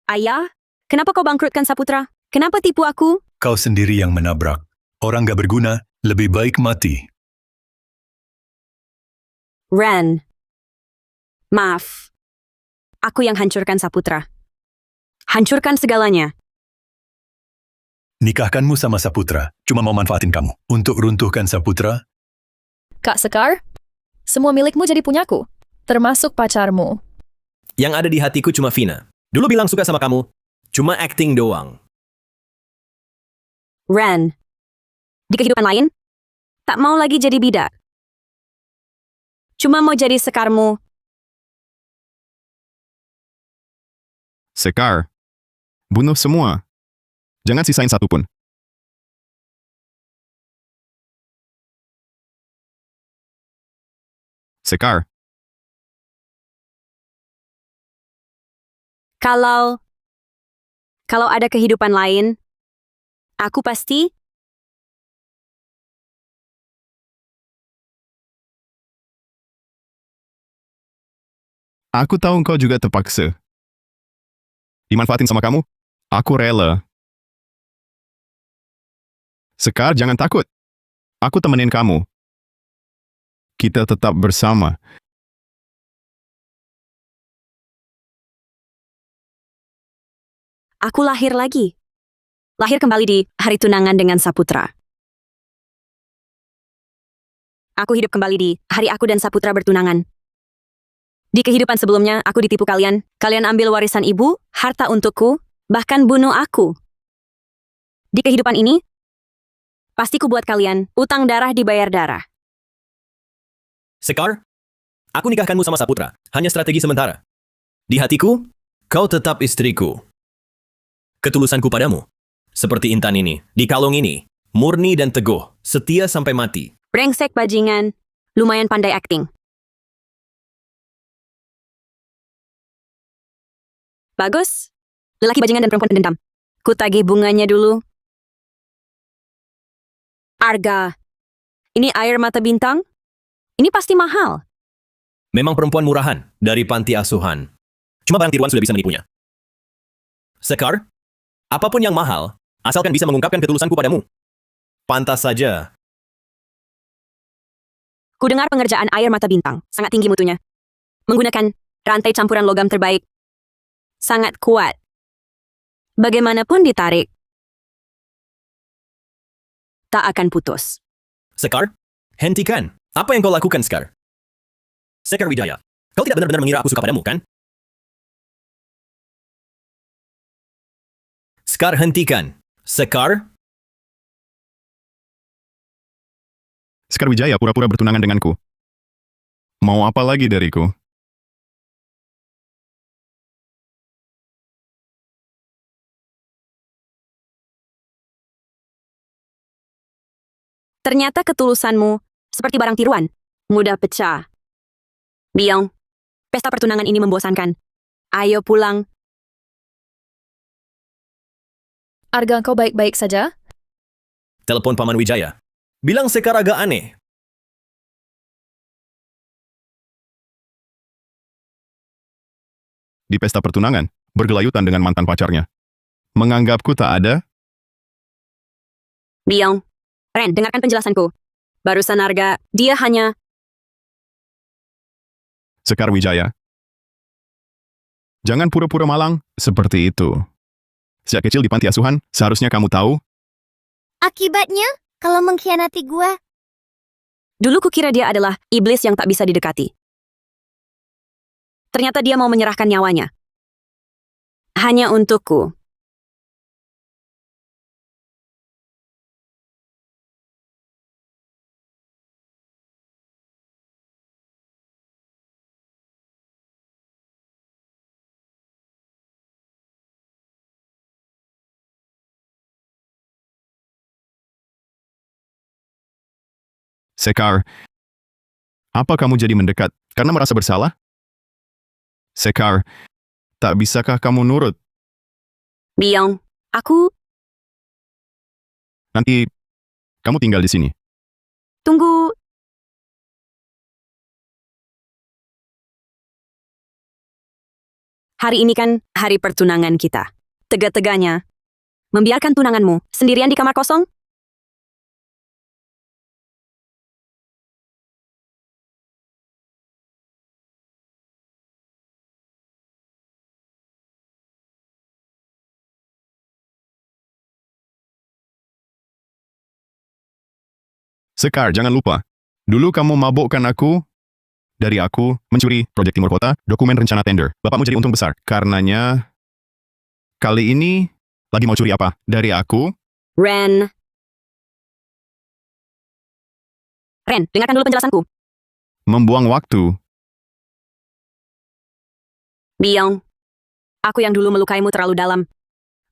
Ayah, kenapa kau bangkrutkan Saputra? Kenapa tipu aku? Kau sendiri yang menabrak. Orang gak berguna, lebih baik mati. Ren, maaf. Aku yang hancurkan Saputra. Hancurkan segalanya. Nikahkanmu sama Saputra, cuma mau manfaatin kamu. Untuk runtuhkan Saputra, Kak Sekar, semua milikmu jadi punyaku, termasuk pacarmu. Yang ada di hatiku cuma Vina. Dulu bilang suka sama kamu, cuma acting doang. Ren, di kehidupan lain, tak mau lagi jadi bidak. Cuma mau jadi sekarmu. Sekar, bunuh semua. Jangan sisain satu pun. Sekar, Kalau ada kehidupan lain, aku pasti aku tahu engkau juga terpaksa. Dimanfaatin sama kamu, aku rela. Sekar, jangan takut. Aku temenin kamu. Kita tetap bersama. aku lahir lagi. Lahir kembali di hari tunangan dengan Saputra. Aku hidup kembali di hari aku dan Saputra bertunangan. Di kehidupan sebelumnya, aku ditipu kalian. Kalian ambil warisan ibu, harta untukku, bahkan bunuh aku. Di kehidupan ini, pasti ku buat kalian utang darah dibayar darah. Sekar, aku nikahkanmu sama Saputra, hanya strategi sementara. Di hatiku, kau tetap istriku. Ketulusanku padamu, seperti intan ini, di kalung ini, murni dan teguh, setia sampai mati. Brengsek bajingan, lumayan pandai acting. Bagus. Lelaki bajingan dan perempuan pendendam. Ku tagih bunganya dulu. Arga. Ini air mata bintang? Ini pasti mahal. Memang perempuan murahan dari panti asuhan. Cuma barang tiruan sudah bisa menipunya. Sekar, apapun yang mahal, asalkan bisa mengungkapkan ketulusanku padamu. Pantas saja. Ku dengar pengerjaan air mata bintang, sangat tinggi mutunya. Menggunakan rantai campuran logam terbaik. Sangat kuat. Bagaimanapun ditarik, tak akan putus. Sekar, hentikan. Apa yang kau lakukan, Sekar? Sekar Wijaya, kau tidak benar-benar mengira aku suka padamu, kan? Sekar, hentikan. Sekar, Sekar Wijaya pura-pura bertunangan denganku. Mau apa lagi dariku? Ternyata ketulusanmu seperti barang tiruan. Mudah pecah. Biong, pesta pertunangan ini membosankan. Ayo pulang. Arga, kau baik-baik saja? telepon Paman Wijaya. Bilang Sekar agak aneh. Di pesta pertunangan, bergelayutan dengan mantan pacarnya. Menganggapku tak ada? Biong, Ren, dengarkan penjelasanku. Barusan Arga, dia hanya... Sekar Wijaya. Jangan pura-pura malang seperti itu. Sejak kecil di panti asuhan, seharusnya kamu tahu. Akibatnya, kalau mengkhianati gua, Dulu kukira dia adalah iblis yang tak bisa didekati. Ternyata dia mau menyerahkan nyawanya. Hanya untukku. Sekar, apa kamu jadi mendekat karena merasa bersalah? Sekar, tak bisakah kamu nurut? Biong, aku... Nanti, kamu tinggal di sini. Tunggu... Hari ini kan hari pertunangan kita. Tega-teganya. Membiarkan tunanganmu sendirian di kamar kosong? Sekar, jangan lupa. Dulu kamu mabukkan aku. Dari aku mencuri proyek Timur Kota, dokumen rencana tender. Bapakmu jadi untung besar. Karenanya, kali ini lagi mau curi apa? Dari aku? Ren. Ren, dengarkan dulu penjelasanku. Membuang waktu. Biong. Aku yang dulu melukaimu terlalu dalam.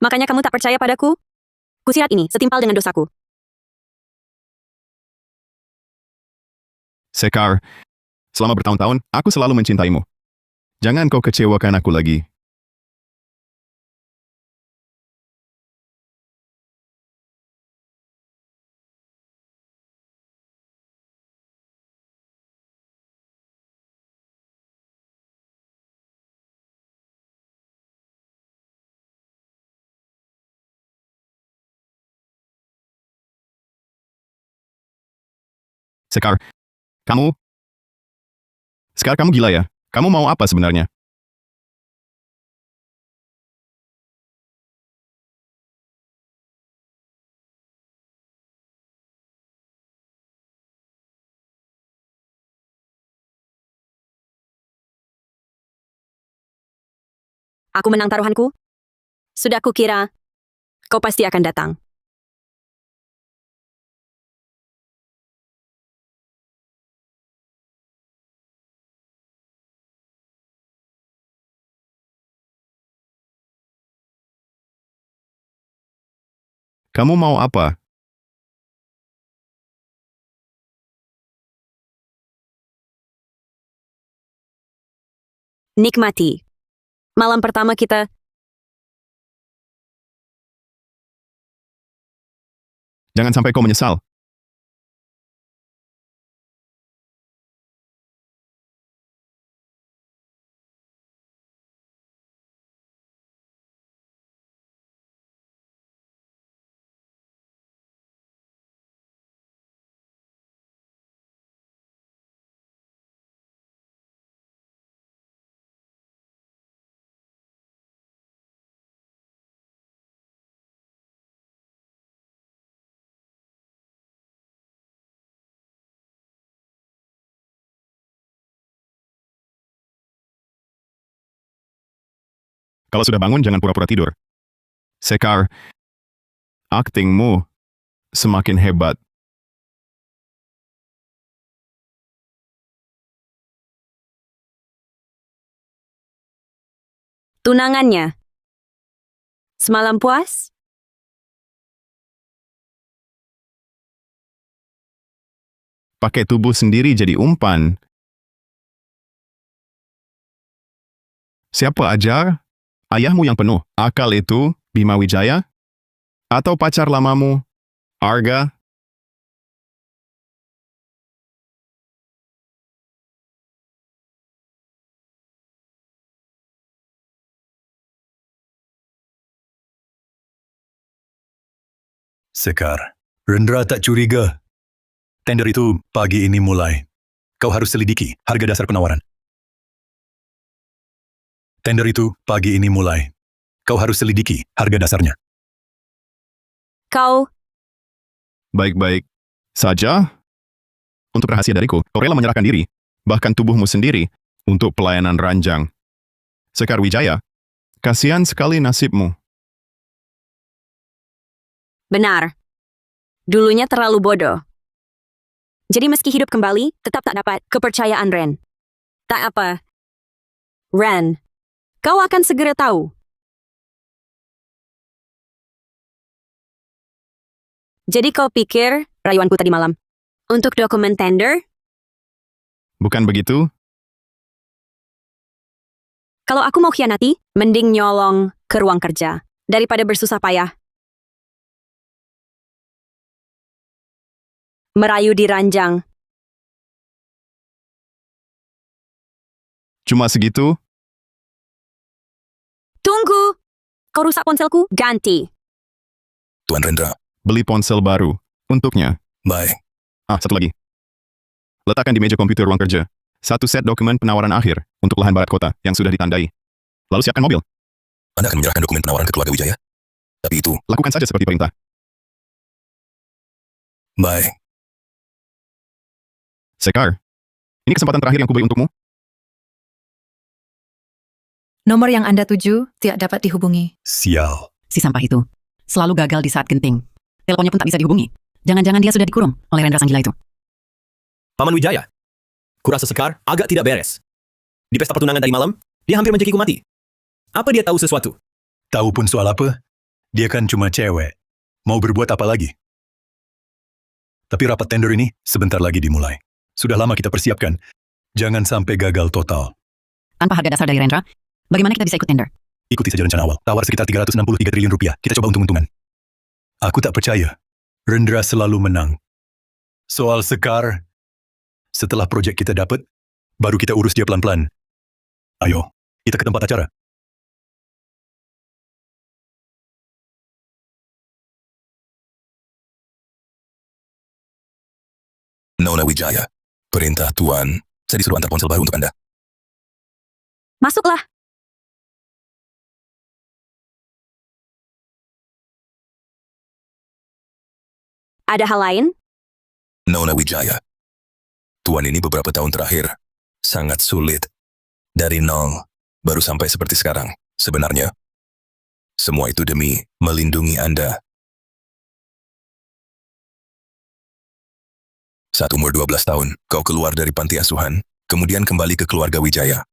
Makanya kamu tak percaya padaku? Kusirat ini setimpal dengan dosaku. Sekar, selama bertahun-tahun, aku selalu mencintaimu. Jangan kau kecewakan aku lagi. Sekar, kamu gila ya? Kamu mau apa sebenarnya? Aku menang taruhanku. Sudah kukira kau pasti akan datang. Kamu mau apa? Nikmati. Malam pertama kita. Jangan sampai kau menyesal. Kalau sudah bangun, jangan pura-pura tidur. Sekar, aktingmu semakin hebat. Tunangannya. Semalam puas? Pakai tubuh sendiri jadi umpan. Siapa ajar? Ayahmu yang penuh akal itu, Bima Wijaya? Atau pacar lamamu, Arga? Sekar, Rendra tak curiga. Tender itu pagi ini mulai. Kau harus selidiki harga dasar penawaran. Tender itu pagi ini mulai. Kau harus selidiki harga dasarnya. Kau. Baik-baik saja. Untuk rahasia dariku, kau rela menyerahkan diri, bahkan tubuhmu sendiri, untuk pelayanan ranjang. Sekar Wijaya, kasihan sekali nasibmu. Benar. Dulunya terlalu bodoh. Jadi meski hidup kembali, tetap tak dapat kepercayaan Ren. Tak apa. Ren, kau akan segera tahu. Jadi kau pikir rayuanku tadi malam untuk dokumen tender? Bukan begitu? Kalau aku mau khianati, mending nyolong ke ruang kerja daripada bersusah payah. Merayu di ranjang. Cuma segitu? Tunggu! Kau rusak ponselku? Ganti. Tuan Rendra, Beli ponsel baru. Untuknya. baik. Satu lagi. Letakkan di meja komputer ruang kerja. Satu set dokumen penawaran akhir untuk lahan barat kota yang sudah ditandai. Lalu siapkan mobil. Anda akan menyerahkan dokumen penawaran ke keluarga Wijaya? Tapi itu, Lakukan saja seperti perintah. baik. Sekar, ini kesempatan terakhir yang kuberi untukmu. Nomor yang Anda tuju tidak dapat dihubungi. Sial. Si sampah itu selalu gagal di saat genting. Teleponnya pun tak bisa dihubungi. Jangan-jangan dia sudah dikurung oleh Rendra sang gila itu. Paman Wijaya, kurasa Sekar agak tidak beres. Di pesta pertunangan tadi malam, dia hampir mencekiku mati. Apa dia tahu sesuatu? Tahu pun soal apa? Dia kan cuma cewek. Mau berbuat apa lagi? Tapi rapat tender ini sebentar lagi dimulai. Sudah lama kita persiapkan. Jangan sampai gagal total. Tanpa harga dasar dari Rendra, bagaimana kita bisa ikut tender? Ikuti saja rencana awal. Tawar sekitar 363 triliun rupiah. Kita coba untung-untungan. Aku tak percaya. Rendra selalu menang. Soal Sekar, setelah proyek kita dapat, baru kita urus dia pelan-pelan. Ayo, kita ke tempat acara. Nona Wijaya, perintah Tuan, saya disuruh antar ponsel baru untuk Anda. Masuklah. Ada hal lain? Nona Wijaya, Tuan ini beberapa tahun terakhir sangat sulit. Dari nol, baru sampai seperti sekarang. Sebenarnya, semua itu demi melindungi Anda. Saat umur 12 tahun, kau keluar dari panti asuhan, kemudian kembali ke keluarga Wijaya.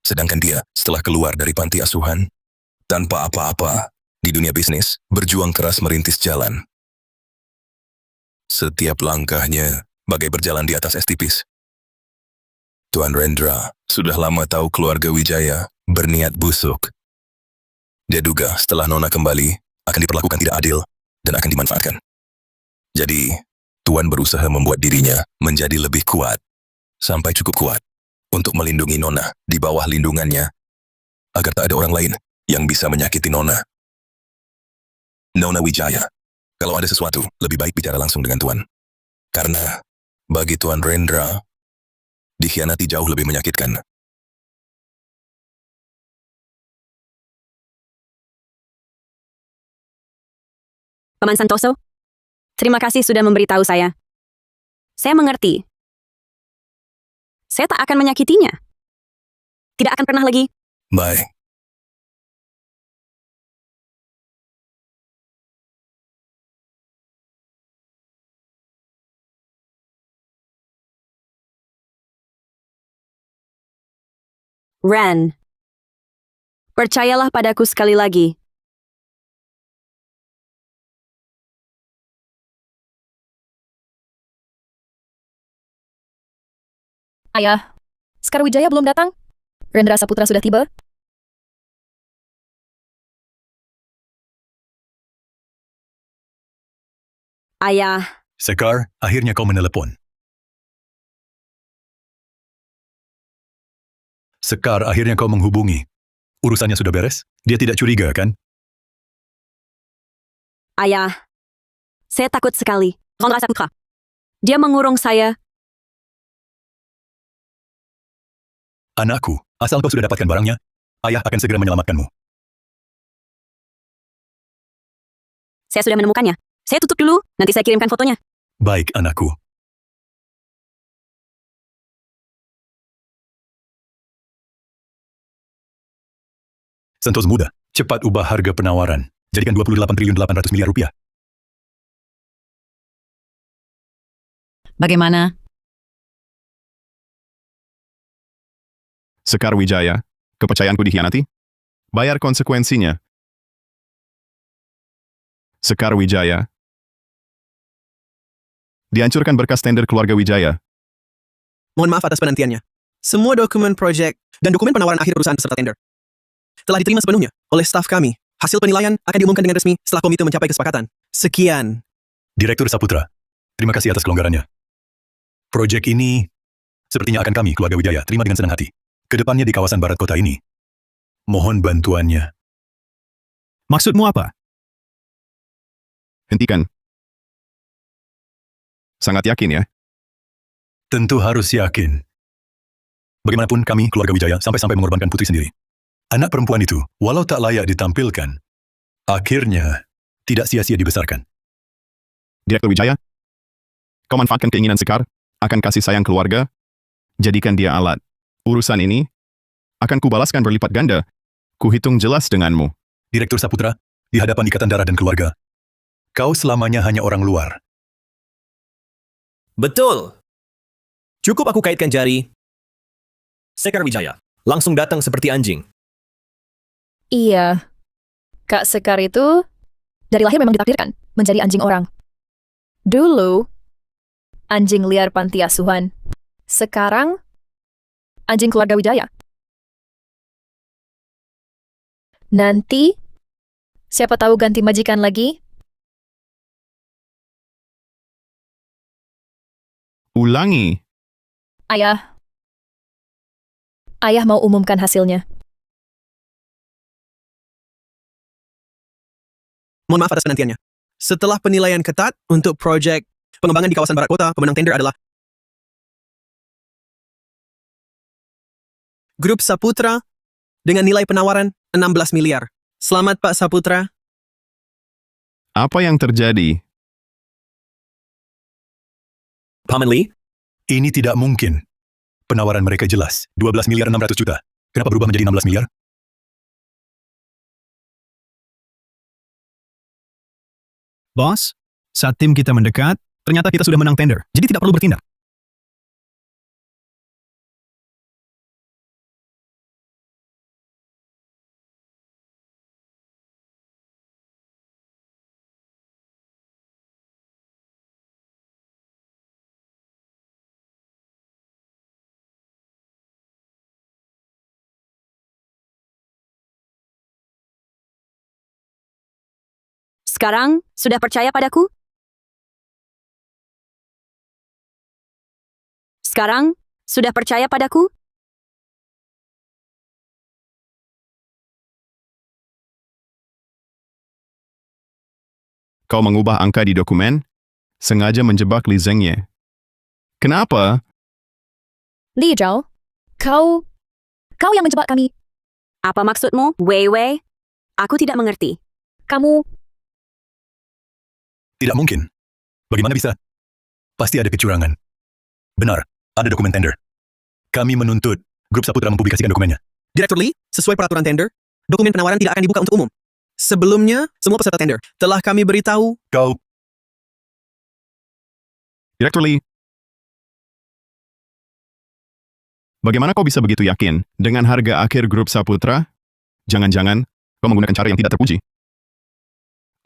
Sedangkan dia, setelah keluar dari panti asuhan, tanpa apa-apa, di dunia bisnis, berjuang keras merintis jalan. Setiap langkahnya, bagai berjalan di atas es tipis. Tuan Rendra sudah lama tahu keluarga Wijaya berniat busuk. Dia duga setelah Nona kembali, akan diperlakukan tidak adil dan akan dimanfaatkan. Jadi, Tuan berusaha membuat dirinya menjadi lebih kuat, sampai cukup kuat, untuk melindungi Nona di bawah lindungannya, agar tak ada orang lain yang bisa menyakiti Nona. Nona Wijaya, kalau ada sesuatu, lebih baik bicara langsung dengan Tuan. Karena, bagi Tuan Rendra, dikhianati jauh lebih menyakitkan. Paman Santoso, terima kasih sudah memberitahu saya. Saya mengerti. Saya tak akan menyakitinya. Tidak akan pernah lagi. Baik. Ren, percayalah padaku sekali lagi. Ayah, Sekar Wijaya belum datang? Rendra Saputra sudah tiba? Ayah, Sekar, akhirnya kau menelepon. Sekar, akhirnya kau menghubungi. Urusannya sudah beres? Dia tidak curiga, kan? ayah. Saya takut sekali. Rendra Saputra. Dia mengurung saya. Anakku, asal kau sudah dapatkan barangnya, ayah akan segera menyelamatkanmu. Saya sudah menemukannya. Saya tutup dulu, nanti saya kirimkan fotonya. Baik, anakku. Santos muda, cepat ubah harga penawaran. Jadikan 28.800 miliar rupiah. Bagaimana? Sekar Wijaya, kepercayaanku dikhianati? Bayar konsekuensinya. Sekar Wijaya. Dihancurkan berkas tender keluarga Wijaya. Mohon maaf atas penantiannya. Semua dokumen proyek dan dokumen penawaran akhir perusahaan peserta tender telah diterima sepenuhnya oleh staf kami. Hasil penilaian akan diumumkan dengan resmi setelah komite mencapai kesepakatan. Sekian. Direktur Saputra, terima kasih atas kelonggarannya. Proyek ini sepertinya akan kami, keluarga Wijaya, terima dengan senang hati. Kedepannya di kawasan barat kota ini, Mohon bantuannya. Maksudmu apa? Hentikan. Sangat yakin ya? Tentu harus yakin. Bagaimanapun kami, keluarga Wijaya, sampai-sampai mengorbankan putri sendiri. Anak perempuan itu, walau tak layak ditampilkan, akhirnya tidak sia-sia dibesarkan. Direktur Wijaya, kau manfaatkan keinginan Sekar akan kasih sayang keluarga, jadikan dia alat. Urusan ini akan kubalaskan berlipat ganda. Kuhitung jelas denganmu. Direktur Saputra, di hadapan Ikatan Darah dan Keluarga, kau selamanya hanya orang luar. Betul. Cukup aku kaitkan jari. Sekar Wijaya, langsung datang seperti anjing. Iya. Kak Sekar itu dari lahir memang ditakdirkan menjadi anjing orang. Dulu, anjing liar panti asuhan. Sekarang, anjing keluarga Wijaya. Nanti, siapa tahu ganti majikan lagi? Ulangi. Ayah. Ayah mau umumkan hasilnya. Mohon maaf atas penantiannya. Setelah penilaian ketat untuk proyek pengembangan di kawasan barat kota, pemenang tender adalah Grup Saputra dengan nilai penawaran 16 miliar. Selamat Pak Saputra. Apa yang terjadi? Paman Lee, Ini tidak mungkin. Penawaran mereka jelas, 12 miliar 600 juta. Kenapa berubah menjadi 16 miliar? Bos, saat tim kita mendekat, ternyata kita sudah menang tender, jadi tidak perlu bertindak. Sekarang, sudah percaya padaku? Sekarang, sudah percaya padaku? Kau mengubah angka di dokumen, sengaja menjebak Li Zhengye. Kenapa? Li Zhao, kau yang menjebak kami. Apa maksudmu, Wei Wei? Aku tidak mengerti. Kamu, Tidak mungkin. Bagaimana bisa? Pasti ada kecurangan. Benar, ada dokumen tender. Kami menuntut Grup Saputra mempublikasikan dokumennya. Direktur Lee, sesuai peraturan tender, dokumen penawaran tidak akan dibuka untuk umum. Sebelumnya, semua peserta tender telah kami beritahu. Kau, Direktur Lee. Bagaimana kau bisa begitu yakin dengan harga akhir Grup Saputra? Jangan-jangan kau menggunakan cara yang tidak terpuji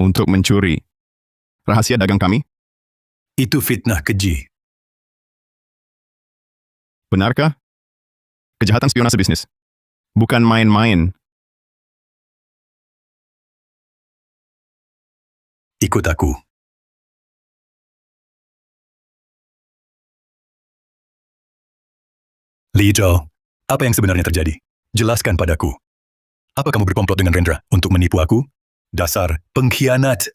untuk mencuri rahasia dagang kami? itu fitnah keji. Benarkah? Kejahatan spionase bisnis. Bukan main-main. Ikut aku. Li Zhao, apa yang sebenarnya terjadi? Jelaskan padaku. Apa kamu berkomplot dengan Rendra untuk menipu aku? Dasar pengkhianat.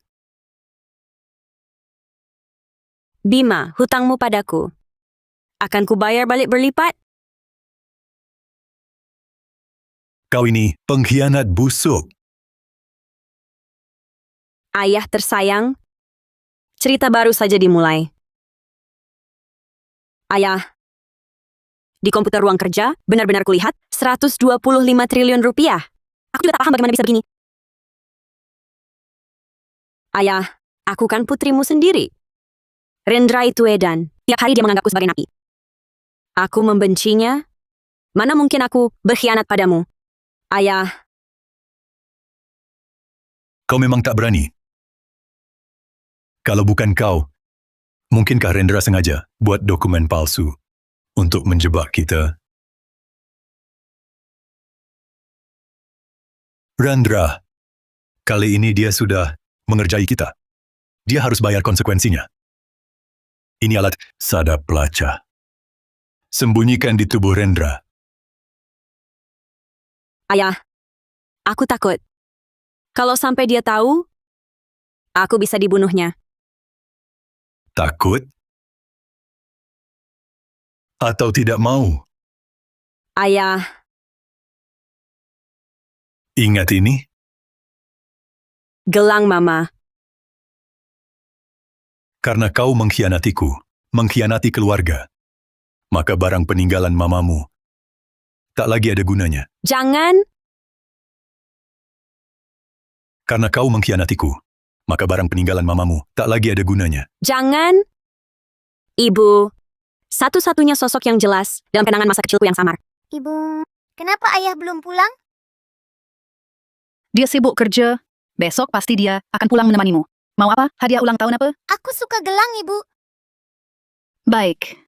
Bima, hutangmu padaku. Akan kubayar balik berlipat? Kau ini pengkhianat busuk. Ayah tersayang, cerita baru saja dimulai. Ayah, di komputer ruang kerja, benar-benar kulihat 125 triliun rupiah. Aku juga tak paham bagaimana bisa begini. Ayah, aku kan putrimu sendiri. Rendra itu edan. Tiap hari dia menganggapku sebagai napi. Aku membencinya. Mana mungkin aku berkhianat padamu? Ayah, Kau memang tak berani. Kalau bukan kau, mungkinkah Rendra sengaja buat dokumen palsu untuk menjebak kita? Rendra, kali ini dia sudah mengerjai kita. Dia harus bayar konsekuensinya. Ini alat sadap pelacak. Sembunyikan di tubuh Rendra. ayah, Aku takut. Kalau sampai dia tahu, aku bisa dibunuhnya. Takut? Atau tidak mau? Ayah, Ingat ini? gelang mama. Karena kau mengkhianatiku, mengkhianati keluarga, maka barang peninggalan mamamu tak lagi ada gunanya. Jangan, Karena kau mengkhianatiku, maka barang peninggalan mamamu tak lagi ada gunanya. jangan. Ibu, satu-satunya sosok yang jelas dalam kenangan masa kecilku yang samar. Ibu, kenapa ayah belum pulang? Dia sibuk kerja. Besok pasti dia akan pulang menemanimu. Mau apa? Hadiah ulang tahun apa? Aku suka gelang, Ibu. Baik.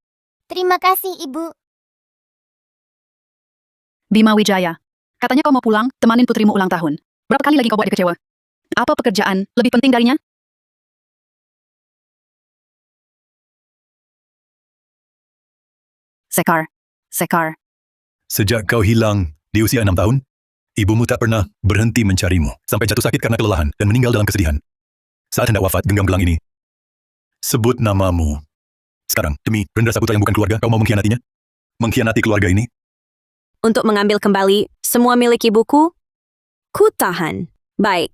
Terima kasih, Ibu. Bima Wijaya. Katanya kau mau pulang, temanin putrimu ulang tahun. Berapa kali lagi kau buat dia kecewa? Apa pekerjaan lebih penting darinya? Sekar. Sejak kau hilang di usia 6 tahun, ibumu tak pernah berhenti mencarimu, sampai jatuh sakit karena kelelahan dan meninggal dalam kesedihan. Saat hendak wafat, genggam gelang ini. Sebut namamu. Sekarang, demi Rendra Saputra yang bukan keluarga, kau mau mengkhianatinya? Mengkhianati keluarga ini? Untuk mengambil kembali semua milik ibuku, ku tahan. Baik.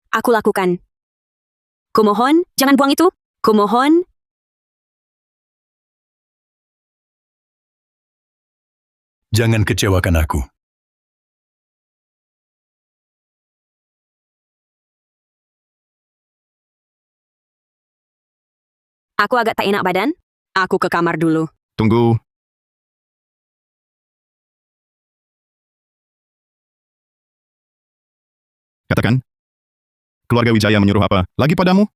Aku lakukan. Kumohon, jangan buang itu. Kumohon. Jangan kecewakan aku. Aku agak tak enak badan. Aku ke kamar dulu. Tunggu. Katakan. Keluarga Wijaya menyuruh apa lagi padamu?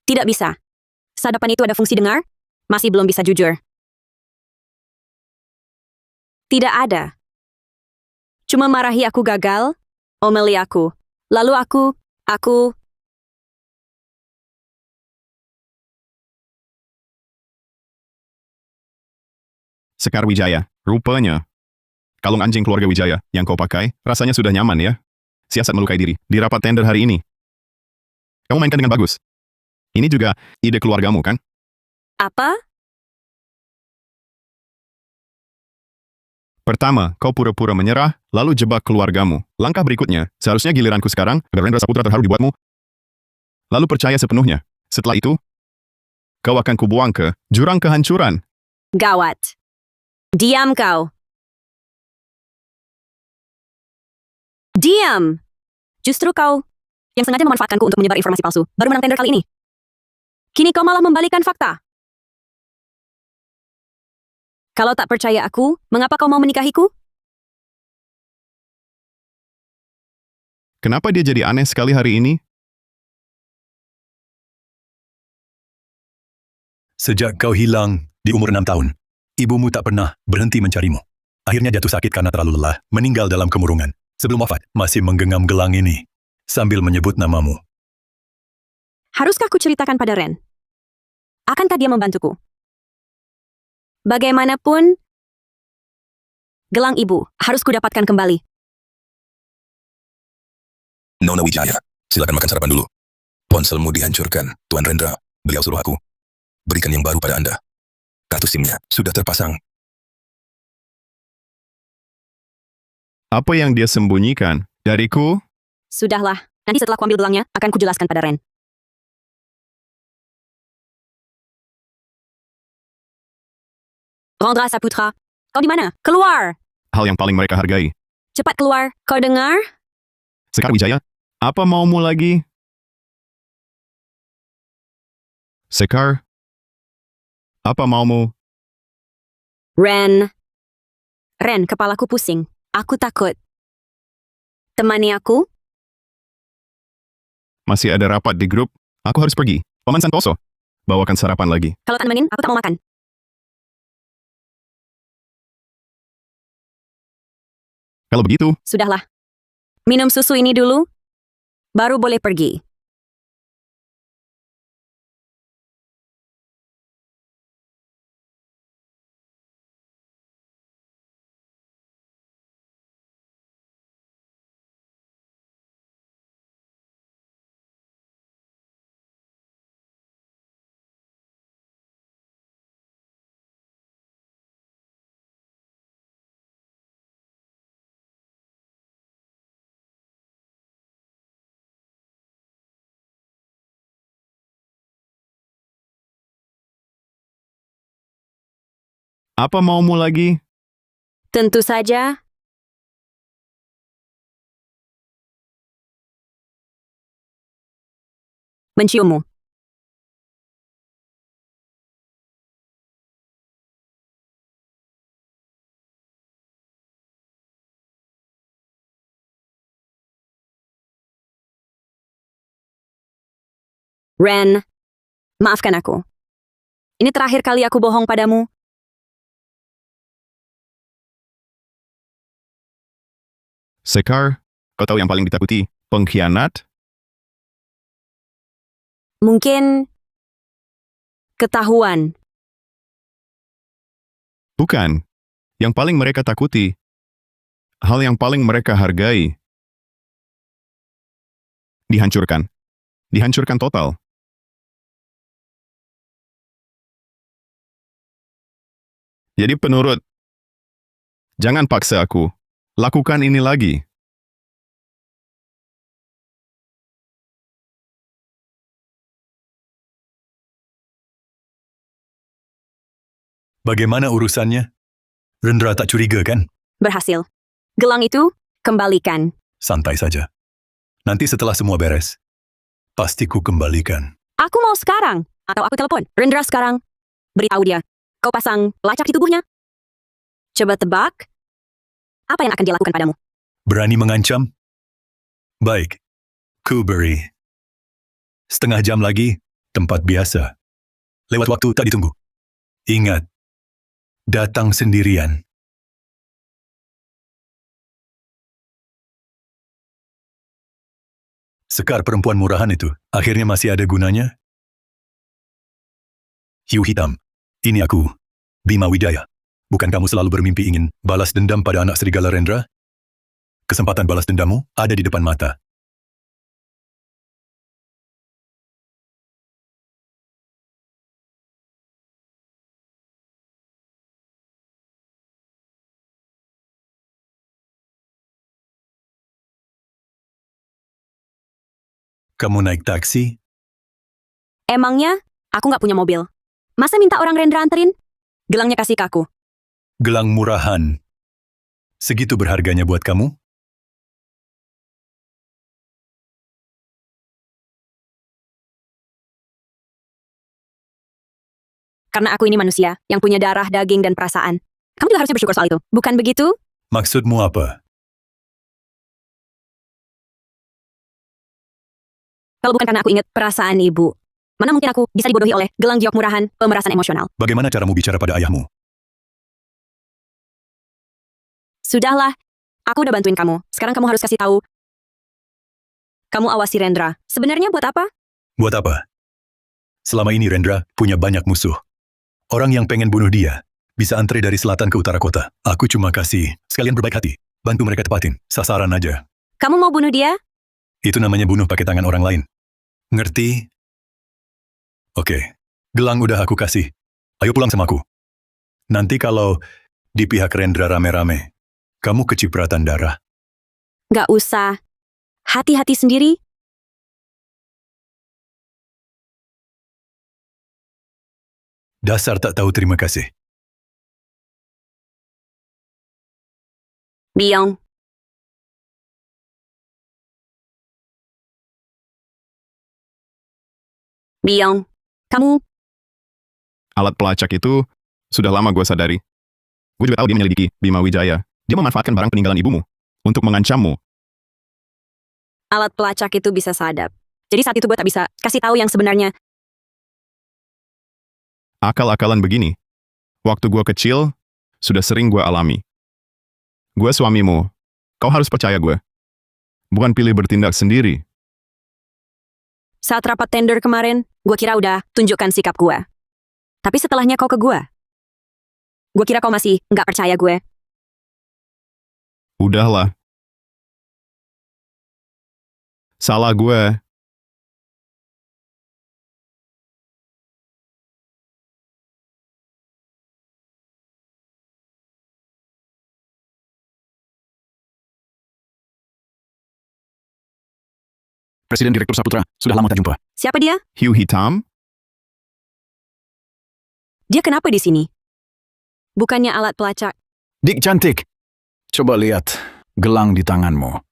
Tidak bisa. Sadapan itu ada fungsi dengar? Masih belum bisa jujur. Tidak ada. Cuma marahi aku gagal, omeli aku. Lalu aku... Sekar Wijaya. Rupanya. Kalung anjing keluarga Wijaya yang kau pakai rasanya sudah nyaman ya. Siasat melukai diri di rapat tender hari ini. Kamu mainkan dengan bagus. Ini juga ide keluargamu kan? Apa? Pertama, kau pura-pura menyerah, lalu jebak keluargamu. Langkah berikutnya, seharusnya giliranku sekarang, agar Rendra Saputra terharu dibuatmu. Lalu percaya sepenuhnya. Setelah itu, kau akan kubuang ke jurang kehancuran. Gawat. Diam kau. Diam. Justru kau yang sengaja memanfaatkanku untuk menyebar informasi palsu, baru menang tender kali ini. Kini kau malah membalikan fakta. Kalau tak percaya aku, mengapa kau mau menikahiku? Kenapa dia jadi aneh sekali hari ini? Sejak kau hilang di umur 6 tahun, ibumu tak pernah berhenti mencarimu. Akhirnya jatuh sakit karena terlalu lelah, meninggal dalam kemurungan. Sebelum wafat, masih menggenggam gelang ini, sambil menyebut namamu. Haruskah ku ceritakan pada Ren? Akankah dia membantuku? Bagaimanapun, gelang ibu harus kudapatkan kembali. Nona Wijaya, silakan makan sarapan dulu. Ponselmu dihancurkan, Tuan Rendra. Beliau suruh aku berikan yang baru pada Anda. Kartu SIM-nya sudah terpasang. Apa yang dia sembunyikan? Dariku? Sudahlah, nanti setelah ku ambil gelangnya, akan kujelaskan pada Ren. Rendra Saputra, kau di mana? Keluar! Hal yang paling mereka hargai. Cepat keluar, kau dengar? Sekar Wijaya, apa maumu lagi? Sekar, apa maumu? Ren, kepalaku pusing. Aku takut. Temani aku? Masih ada rapat di grup? Aku harus pergi. Paman Santoso, bawakan sarapan lagi. Kalau tak nemenin, aku tak mau makan. Kalau begitu, Sudahlah. Minum susu ini dulu, baru boleh pergi. Apa maumu lagi? Tentu saja. Menciummu. Ren, maafkan aku. Ini terakhir kali aku bohong padamu. Sekar, kau tahu yang paling ditakuti? Pengkhianat? Mungkin ketahuan. Bukan. Yang paling mereka takuti. Hal yang paling mereka hargai. Dihancurkan. Dihancurkan total. Jadi penurut, jangan paksa aku. Lakukan ini lagi. Bagaimana urusannya? Rendra tak curiga kan? Berhasil. Gelang itu, kembalikan. Santai saja. Nanti setelah semua beres, pasti ku kembalikan. Aku mau sekarang. Atau aku telepon Rendra sekarang. Beritahu dia. Kau pasang pelacak di tubuhnya. Coba tebak. Apa yang akan dia lakukan padamu? Berani mengancam? Baik, ku beri. Setengah jam lagi, tempat biasa. Lewat waktu tak ditunggu. Ingat, datang sendirian. Sekar perempuan murahan itu, akhirnya masih ada gunanya? Hiu hitam, ini aku, Bima Wijaya. Bukan kamu selalu bermimpi ingin balas dendam pada anak serigala Rendra? Kesempatan balas dendammu ada di depan mata. Kamu naik taksi? Emangnya, aku nggak punya mobil. Masa minta orang Rendra anterin? Gelangnya kasih ke aku. Gelang murahan. Segitu berharganya buat kamu? Karena aku ini manusia yang punya darah, daging, dan perasaan. Kamu juga harusnya bersyukur soal itu. Bukan begitu? Maksudmu apa? Kalau bukan karena aku ingat perasaan ibu. Mana mungkin aku bisa dibodohi oleh gelang giok murahan, pemerasan emosional. Bagaimana caramu bicara pada ayahmu? Sudahlah, aku udah bantuin kamu. Sekarang kamu harus kasih tahu. Kamu awasi Rendra. Sebenarnya buat apa? Buat apa? Selama ini Rendra punya banyak musuh. Orang yang pengen bunuh dia bisa antre dari selatan ke utara kota. Aku cuma kasih sekalian berbaik hati. Bantu mereka tepatin. Sasaran aja. Kamu mau bunuh dia? Itu namanya bunuh pakai tangan orang lain. Ngerti? Oke. Gelang udah aku kasih. Ayo pulang sama aku. Nanti kalau di pihak Rendra rame-rame, kamu kecipratan darah. Gak usah. Hati-hati sendiri. Dasar tak tahu terima kasih. Biong. Biong. Kamu, Alat pelacak itu sudah lama gue sadari. Gue juga tahu dia menyelidiki Bima Wijaya. Dia memanfaatkan barang peninggalan ibumu untuk mengancammu. alat pelacak itu bisa sadap. Jadi saat itu gue tak bisa kasih tahu yang sebenarnya. Akal-akalan begini. Waktu gue kecil, sudah sering gue alami. Gue suamimu. Kau harus percaya gue. Bukan pilih bertindak sendiri. Saat rapat tender kemarin, gue kira udah tunjukkan sikap gue. Tapi setelahnya kau ke gue. Gue kira kau masih nggak percaya gue. Udahlah. Salah gue. Presiden Direktur Saputra, sudah lama tak jumpa. Siapa dia? Hiu hitam? Dia kenapa di sini? bukannya alat pelacak. Dik cantik, coba lihat gelang di tanganmu.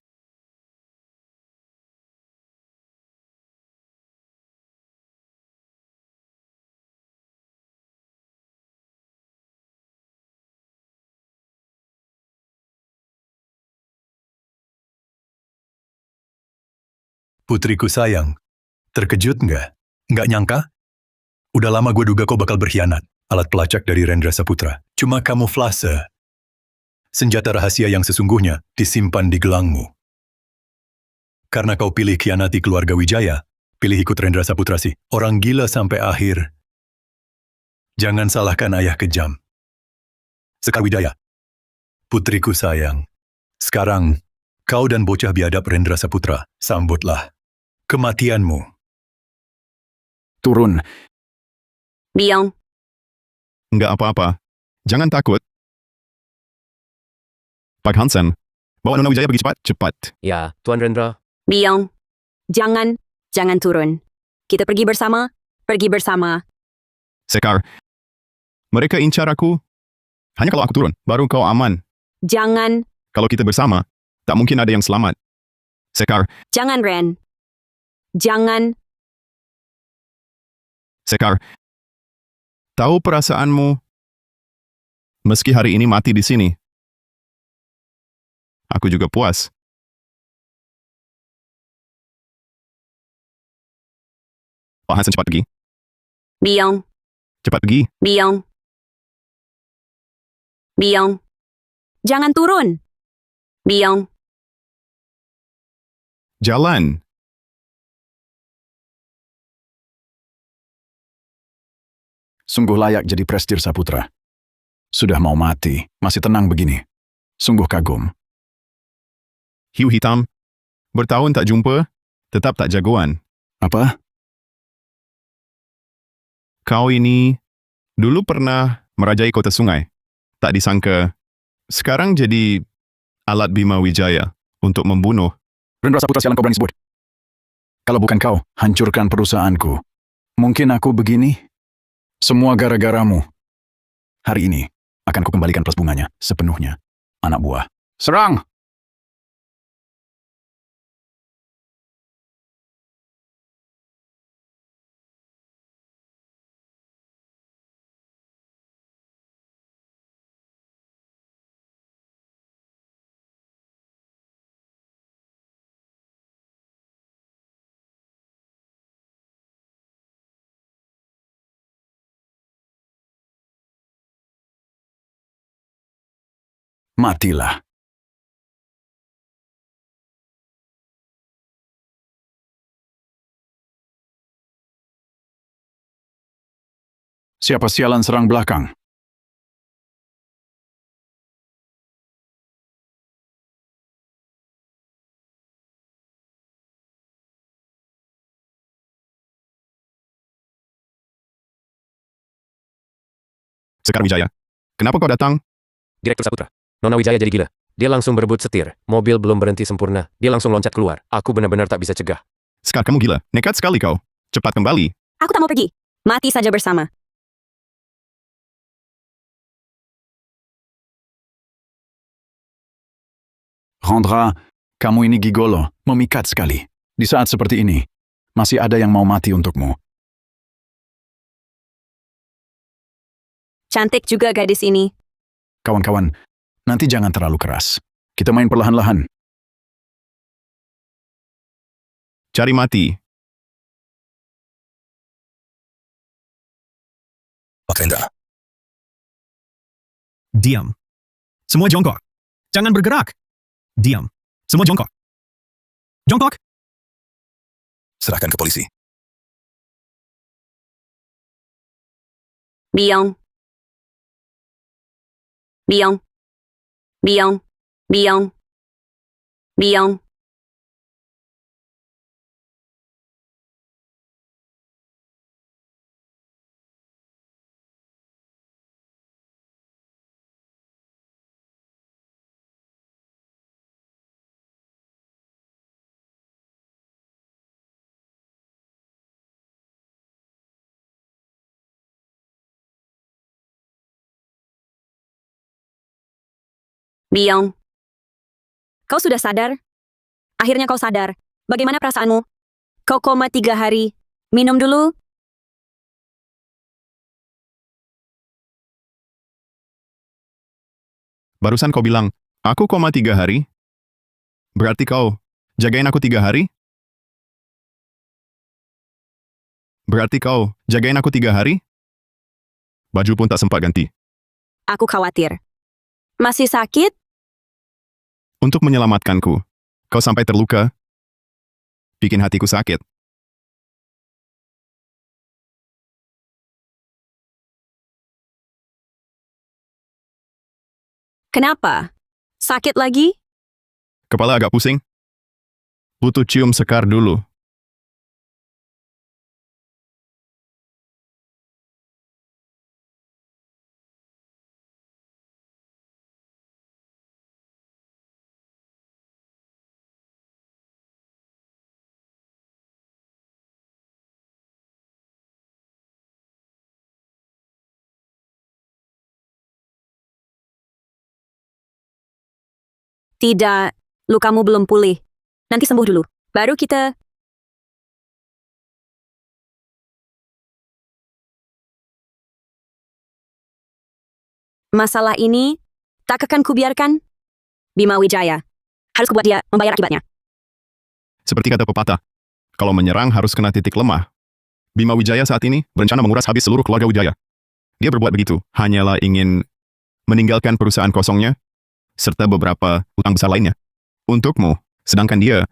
Putriku sayang, terkejut nggak? Nggak nyangka? Udah lama gue duga kau bakal berkhianat. Alat pelacak dari Rendra Saputra. Cuma kamuflase. Senjata rahasia yang sesungguhnya disimpan di gelangmu. Karena kau pilih khianati keluarga Wijaya, pilih ikut Rendra Saputra sih. Orang gila sampai akhir. Jangan salahkan ayah kejam. Sekar Wijaya, putriku sayang. Sekarang, kau dan bocah biadab Rendra Saputra, sambutlah kematianmu. Turun. Biong, Nggak apa-apa. Jangan takut. Pak Hansen, bawa Nona Wijaya pergi cepat. Cepat. Ya, Tuan Rendra. Biong. Jangan turun. Kita pergi bersama. Sekar, mereka incar aku. Hanya kalau aku turun, baru kau aman. Jangan Kalau kita bersama, tak mungkin ada yang selamat. Sekar, Ren. Jangan. Sekar, tahu perasaanmu meski hari ini mati di sini. Aku juga puas. Pak Hansen cepat pergi. Biong. Cepat pergi. Biong. Jangan turun. Biong. Jalan. Sungguh layak jadi Prestir Saputra. Sudah mau mati, masih tenang begini. Sungguh kagum. Hiu hitam. Bertahun tak jumpa, tetap tak jagoan. Apa? Kau ini dulu pernah merajai kota sungai. Tak disangka, sekarang jadi alat Bima Wijaya untuk membunuh. Rendra Saputra sialan kau berani sebut. Kalau bukan kau, hancurkan perusahaanku. Mungkin aku begini? Semua gara-garamu. Hari ini, akan kukembalikan plus bunganya sepenuhnya. Anak buah. Serang! Matilah. Siapa sialan serang belakang? Sekar Wijaya, kenapa kau datang? Direktur Saputra. Nona Wijaya jadi gila. Dia langsung berebut setir. Mobil belum berhenti sempurna. Dia langsung loncat keluar. Aku benar-benar tak bisa cegah. Sekar, kamu gila. Nekat sekali kau. Cepat kembali. Aku tak mau pergi. Mati saja bersama. Rendra, kamu ini gigolo, memikat sekali. Di saat seperti ini, masih ada yang mau mati untukmu. Cantik juga gadis ini. Kawan-kawan, nanti jangan terlalu keras. Kita main perlahan-lahan. Cari mati. Pak Rendra, Diam. Semua jongkok. Jangan bergerak. Diam. Semua jongkok. Jongkok. serahkan ke polisi. Biong. Biong. Biong. Biong. Biong. Biong. Kau sudah sadar? Akhirnya kau sadar. Bagaimana perasaanmu? Kau koma 3 hari. Minum dulu. Barusan kau bilang, aku koma 3 hari? Berarti kau jagain aku 3 hari? Berarti kau jagain aku 3 hari? Baju pun tak sempat ganti. Aku khawatir. Masih sakit? Untuk menyelamatkanku, kau sampai terluka? Bikin hatiku sakit. Kenapa? Sakit lagi? Kepala agak pusing. Butuh cium Sekar dulu. Tidak, lukamu belum pulih. Nanti sembuh dulu. Baru kita... Masalah ini tak akan kubiarkan. Bima Wijaya. Harus kubuat dia membayar akibatnya. Seperti kata pepatah, kalau menyerang harus kena titik lemah. Bima Wijaya saat ini berencana menguras habis seluruh keluarga Wijaya. Dia berbuat begitu hanyalah ingin meninggalkan perusahaan kosongnya, serta beberapa utang besar lainnya. Untukmu, sedangkan dia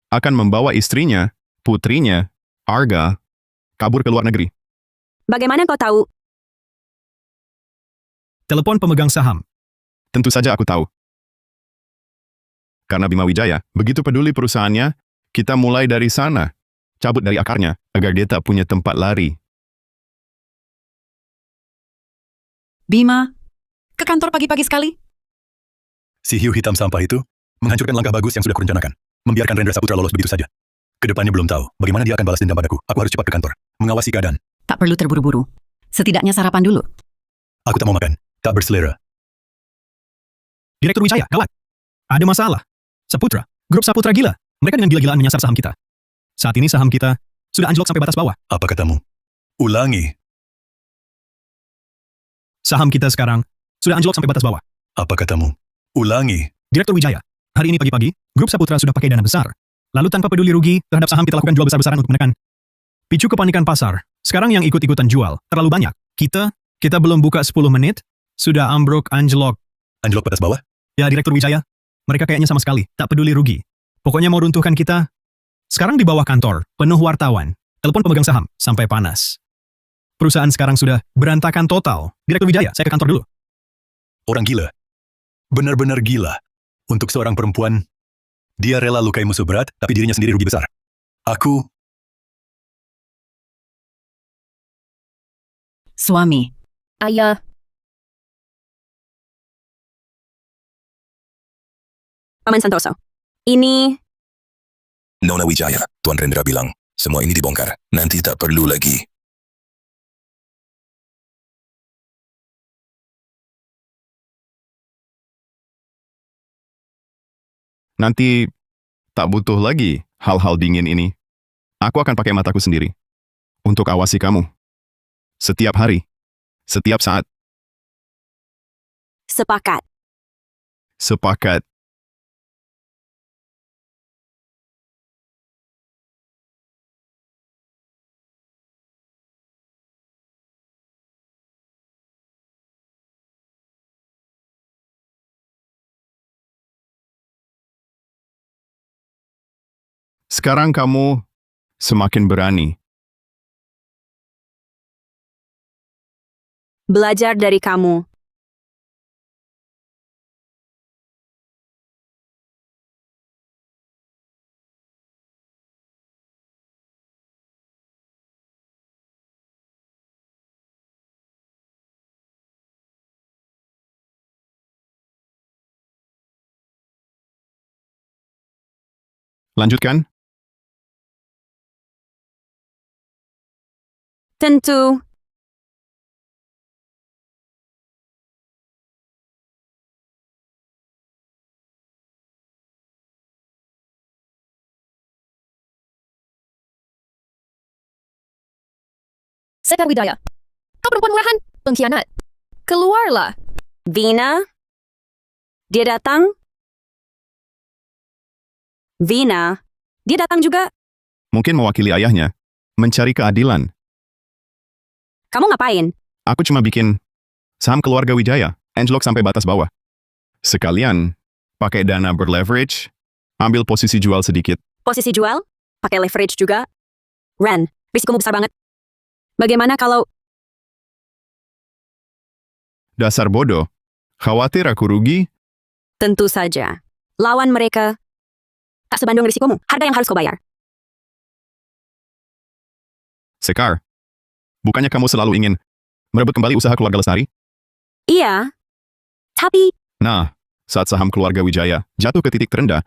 akan membawa istrinya, putrinya, Arga, kabur ke luar negeri. Bagaimana kau tahu? Telepon pemegang saham. Tentu saja aku tahu. Karena Bima Wijaya begitu peduli perusahaannya, kita mulai dari sana. Cabut dari akarnya, agar dia tak punya tempat lari. Bima, ke kantor pagi-pagi sekali? Si hiu hitam sampah itu menghancurkan langkah bagus yang sudah kurencanakan. Membiarkan Rendra Saputra lolos begitu saja. Kedepannya belum tahu bagaimana dia akan balas dendam padaku. Aku harus cepat ke kantor, mengawasi keadaan. Tak perlu terburu-buru. Setidaknya sarapan dulu. Aku tak mau makan, tak berselera. Direktur Wijaya, gawat. Ada masalah. Saputra, grup Saputra gila. Mereka dengan gila-gilaan menyasar saham kita. Saat ini saham kita sudah anjlok sampai batas bawah. Apa katamu? Ulangi. Saham kita sekarang sudah anjlok sampai batas bawah. Apa katamu? Ulangi. Direktur Wijaya, hari ini pagi-pagi, grup Saputra sudah pakai dana besar. Lalu tanpa peduli rugi terhadap saham kita lakukan jual besar-besaran untuk menekan. Picu kepanikan pasar. Sekarang yang ikut-ikutan jual terlalu banyak. Kita belum buka 10 menit, sudah ambruk anjlok. Anjlok batas bawah? Ya, Direktur Wijaya. Mereka kayaknya sama sekali tak peduli rugi. Pokoknya mau runtuhkan kita. Sekarang di bawah kantor, penuh wartawan. Telepon pemegang saham, sampai panas. Perusahaan sekarang sudah berantakan total. Direktur Wijaya, saya ke kantor dulu. Orang gila. Benar-benar gila. Untuk seorang perempuan, dia rela lukai musuh berat, tapi dirinya sendiri rugi besar. Aku... Suami. Ayah, Paman Santoso. Ini... Nona Wijaya, Tuan Rendra bilang, semua ini dibongkar. Nanti tak perlu lagi. Nanti tak butuh lagi hal-hal dingin ini. Aku akan pakai mataku sendiri untuk awasi kamu. Setiap hari, setiap saat. Sepakat. Sepakat. Sekarang kamu semakin berani. Belajar dari kamu. Lanjutkan. Tentu. Sekar Wijaya. Kau perempuan murahan, pengkhianat. Keluarlah. Vina? Dia datang? Vina? Dia datang juga? Mungkin mewakili ayahnya. Mencari keadilan. Kamu ngapain? Aku cuma bikin saham keluarga Wijaya. Anjlok sampai batas bawah. Sekalian, pakai dana berleverage, ambil posisi jual sedikit. Posisi jual? Pakai leverage juga? Ren, risikomu besar banget. Bagaimana kalau... Dasar bodoh. Khawatir aku rugi? Tentu saja. Lawan mereka tak sebanding risikomu. Harga yang harus kau bayar. Sekar, bukannya kamu selalu ingin merebut kembali usaha keluarga Lestari? Iya. Tapi... Nah, saat saham keluarga Wijaya jatuh ke titik terendah,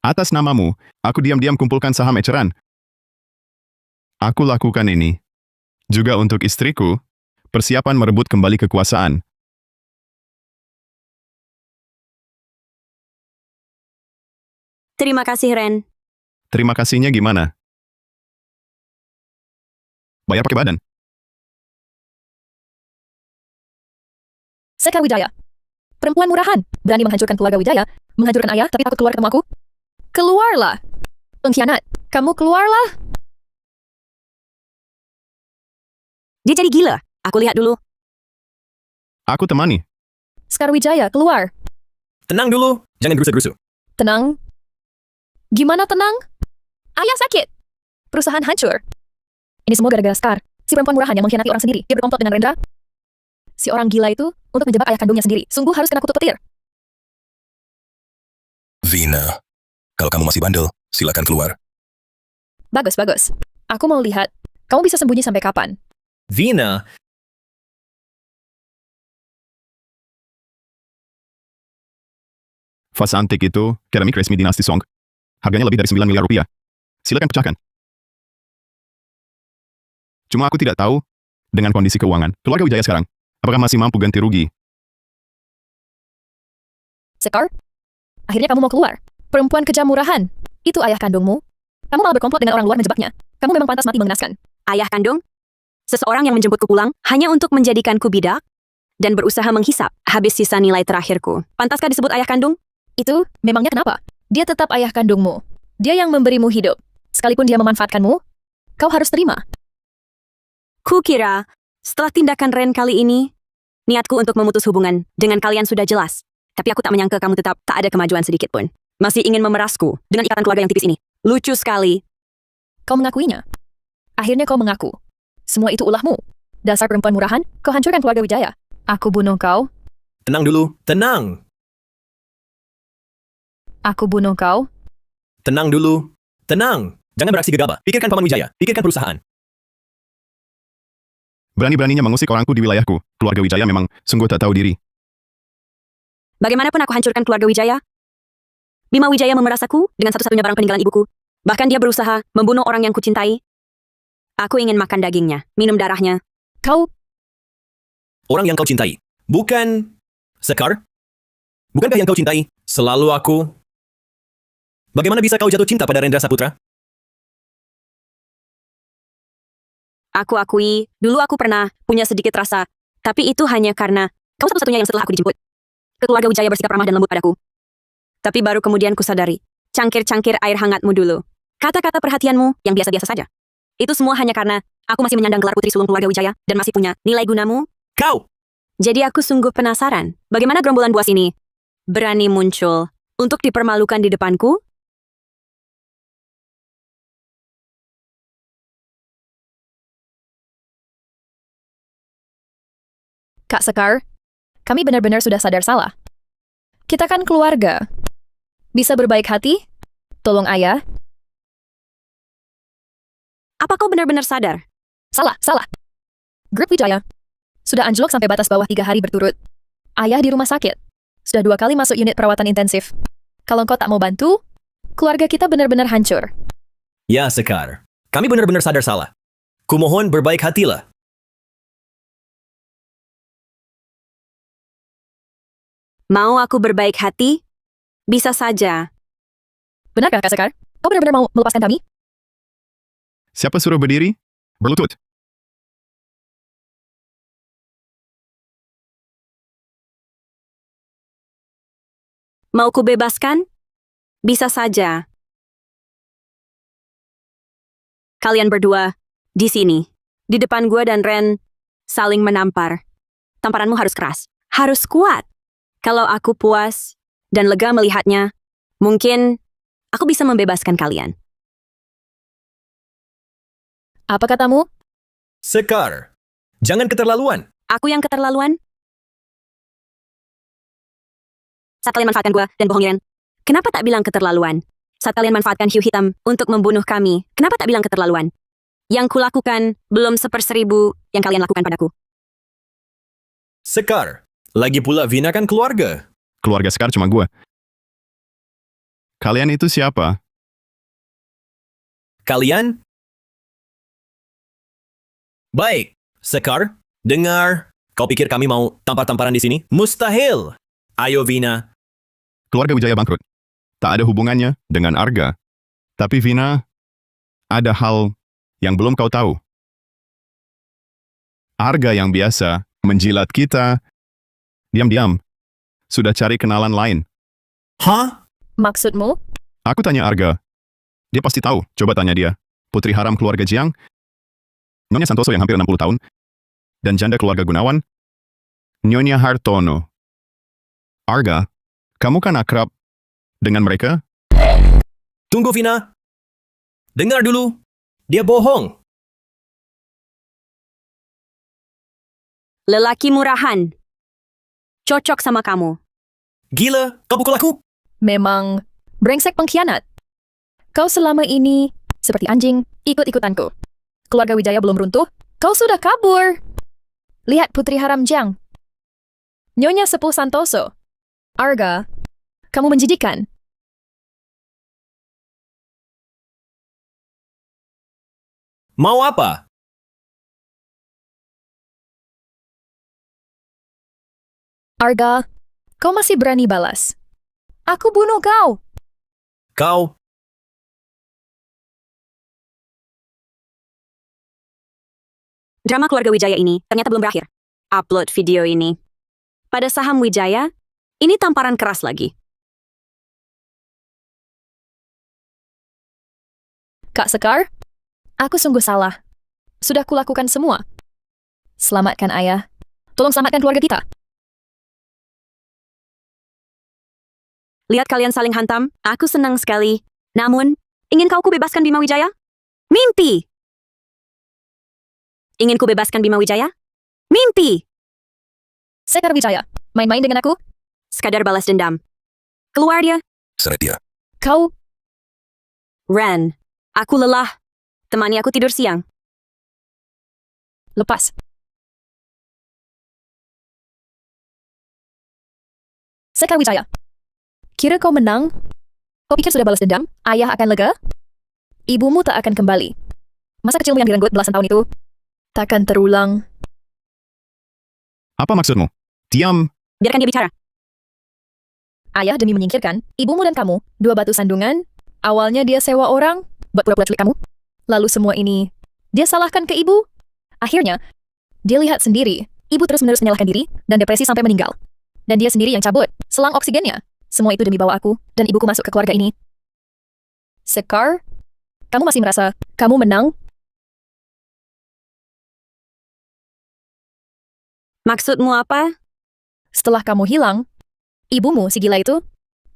atas namamu, aku diam-diam kumpulkan saham eceran. Aku lakukan ini juga untuk istriku, persiapan merebut kembali kekuasaan. Terima kasih, Ren. Terima kasihnya gimana? Bayar pakai badan. Sekar Wijaya. Perempuan murahan, berani menghancurkan keluarga Wijaya, menghancurkan ayah tapi takut keluar ketemu aku. Keluarlah. Pengkhianat, kamu keluarlah. Dia jadi gila. Aku lihat dulu. Aku temani. Sekar Wijaya, keluar. Tenang dulu, jangan gerusa-gerusu. Tenang. Gimana tenang? Ayah sakit. Perusahaan hancur. Ini semua gara-gara Sekar, si perempuan murahan yang mengkhianati orang sendiri. Dia berkomplot dengan Rendra. Si orang gila itu untuk menjebak ayah kandungnya sendiri. Sungguh harus kena kutu petir. Vina, kalau kamu masih bandel, silakan keluar. Bagus, bagus. Aku mau lihat, kamu bisa sembunyi sampai kapan? Vina, Vas antik itu keramik resmi dinasti Song. Harganya lebih dari 9 miliar rupiah. Silakan pecahkan. Cuma aku tidak tahu, dengan kondisi keuangan keluarga Wijaya sekarang, apakah masih mampu ganti rugi? Sekar? Akhirnya kamu mau keluar. Perempuan kejam murahan. Itu ayah kandungmu. Kamu malah berkomplot dengan orang luar menjebaknya. Kamu memang pantas mati mengenaskan. Ayah kandung? Seseorang yang menjemputku pulang hanya untuk menjadikanku bidak dan berusaha menghisap habis sisa nilai terakhirku. Pantaskah disebut ayah kandung? Itu memangnya kenapa? Dia tetap ayah kandungmu. Dia yang memberimu hidup. Sekalipun dia memanfaatkanmu, kau harus terima. Kukira, setelah tindakan Ren kali ini, niatku untuk memutus hubungan dengan kalian sudah jelas. Tapi aku tak menyangka kamu tetap tak ada kemajuan sedikit pun. Masih ingin memerasku dengan ikatan keluarga yang tipis ini. Lucu sekali. Kau mengakuinya. Akhirnya kau mengaku. Semua itu ulahmu. Dasar perempuan murahan, kau hancurkan keluarga Wijaya. Aku bunuh kau. tenang dulu, tenang. Aku bunuh kau. Tenang dulu, tenang. Jangan beraksi gegabah. Pikirkan Paman Wijaya, pikirkan perusahaan. Berani-beraninya mengusik orangku di wilayahku. Keluarga Wijaya memang sungguh tak tahu diri. Bagaimanapun aku hancurkan keluarga Wijaya, Bima Wijaya memeras aku dengan satu-satunya barang peninggalan ibuku. Bahkan dia berusaha membunuh orang yang kucintai. Aku ingin makan dagingnya, minum darahnya. Kau... Orang yang kau cintai, bukan Sekar? Bukankah yang kau cintai selalu aku? Bagaimana bisa kau jatuh cinta pada Rendra Saputra? Aku akui, dulu aku pernah punya sedikit rasa. Tapi itu hanya karena kau satu-satunya yang setelah aku dijemput. Keluarga Wijaya bersikap ramah dan lembut padaku. Tapi baru kemudian kusadari, cangkir-cangkir air hangatmu dulu. Kata-kata perhatianmu yang biasa-biasa saja. Itu semua hanya karena aku masih menyandang gelar putri sulung keluarga Wijaya dan masih punya nilai gunamu. Kau! Jadi aku sungguh penasaran, bagaimana gerombolan buas ini berani muncul untuk dipermalukan di depanku? Kak Sekar, kami benar-benar sudah sadar salah. Kita kan keluarga. Bisa berbaik hati? Tolong ayah. Apa kau benar-benar sadar? Salah, salah. Grup Wijaya. Sudah anjlok sampai batas bawah 3 hari berturut. Ayah di rumah sakit. Sudah 2 kali masuk unit perawatan intensif. Kalau kau tak mau bantu, keluarga kita benar-benar hancur. Ya, Sekar. Kami benar-benar sadar salah. Kumohon berbaik hatilah. Mau aku berbaik hati? Bisa saja. Benarkah, Kak Sekar? Kau benar-benar mau melepaskan kami? Siapa suruh berdiri? Berlutut. Mau ku bebaskan? Bisa saja. Kalian berdua, di sini. Di depan gua dan Ren, saling menampar. Tamparanmu harus keras. Harus kuat. Kalau aku puas dan lega melihatnya, mungkin aku bisa membebaskan kalian. Apa katamu? Sekar, jangan keterlaluan. Aku yang keterlaluan? Saat kalian manfaatkan gua dan bohongin Ren, kenapa tak bilang keterlaluan? Saat kalian manfaatkan hiu hitam untuk membunuh kami, kenapa tak bilang keterlaluan? Yang kulakukan belum 1/1000 yang kalian lakukan padaku. Sekar, lagi pula Vina kan keluarga. Keluarga Sekar cuma gue. Kalian itu siapa? Kalian? Baik, Sekar, dengar. Kau pikir kami mau tampar-tamparan di sini? Mustahil. Ayo Vina. Keluarga Wijaya bangkrut. Tak ada hubungannya dengan Arga. Tapi Vina, ada hal yang belum kau tahu. Arga yang biasa menjilat kita, diam-diam, sudah cari kenalan lain. Hah? Maksudmu? Aku tanya Arga. Dia pasti tahu, coba tanya dia. Putri haram keluarga Jiang, Nyonya Santoso yang hampir 60 tahun, dan janda keluarga Gunawan, Nyonya Hartono. Arga, kamu kan akrab dengan mereka? Tunggu Vina. Dengar dulu. Dia bohong. Lelaki murahan. Cocok sama kamu. Gila, kau pukul aku? Memang brengsek pengkhianat. Kau selama ini seperti anjing, ikut-ikutanku. Keluarga Wijaya belum runtuh, kau sudah kabur. Lihat Putri Haram Jiang. Nyonya Sepuh Santoso. Arga, kamu menjijikan. Mau apa? Arga, kau masih berani balas. Aku bunuh kau. Kau. Drama keluarga Wijaya ini ternyata belum berakhir. Upload video ini. Pada saham Wijaya, ini tamparan keras lagi. Kak Sekar, aku sungguh salah. Sudah kulakukan semua. Selamatkan ayah. Tolong selamatkan keluarga kita. Lihat kalian saling hantam, aku senang sekali. Namun, ingin kau ku bebaskan Bima Wijaya? Mimpi! Ingin ku bebaskan Bima Wijaya? Mimpi! Sekar Wijaya, main-main dengan aku? Sekadar balas dendam. Keluar dia. Seret dia. Kau, Ren, aku lelah. Temani aku tidur siang. lepas. Sekar Wijaya, kira kau menang? Kau pikir sudah balas dendam? Ayah akan lega? Ibumu tak akan kembali. Masa kecilmu yang direnggut belasan tahun itu takkan terulang. Apa maksudmu? Diam. Biarkan dia bicara. Ayah demi menyingkirkan ibumu dan kamu, dua batu sandungan. Awalnya dia sewa orang buat pura-pura culik kamu. Lalu semua ini dia salahkan ke ibu. Akhirnya, dia lihat sendiri. Ibu terus-menerus menyalahkan diri dan depresi sampai meninggal. Dan dia sendiri yang cabut selang oksigennya. Semua itu demi bawa aku dan ibuku masuk ke keluarga ini. Sekar, kamu masih merasa kamu menang? Maksudmu apa? Setelah kamu hilang, ibumu si gila itu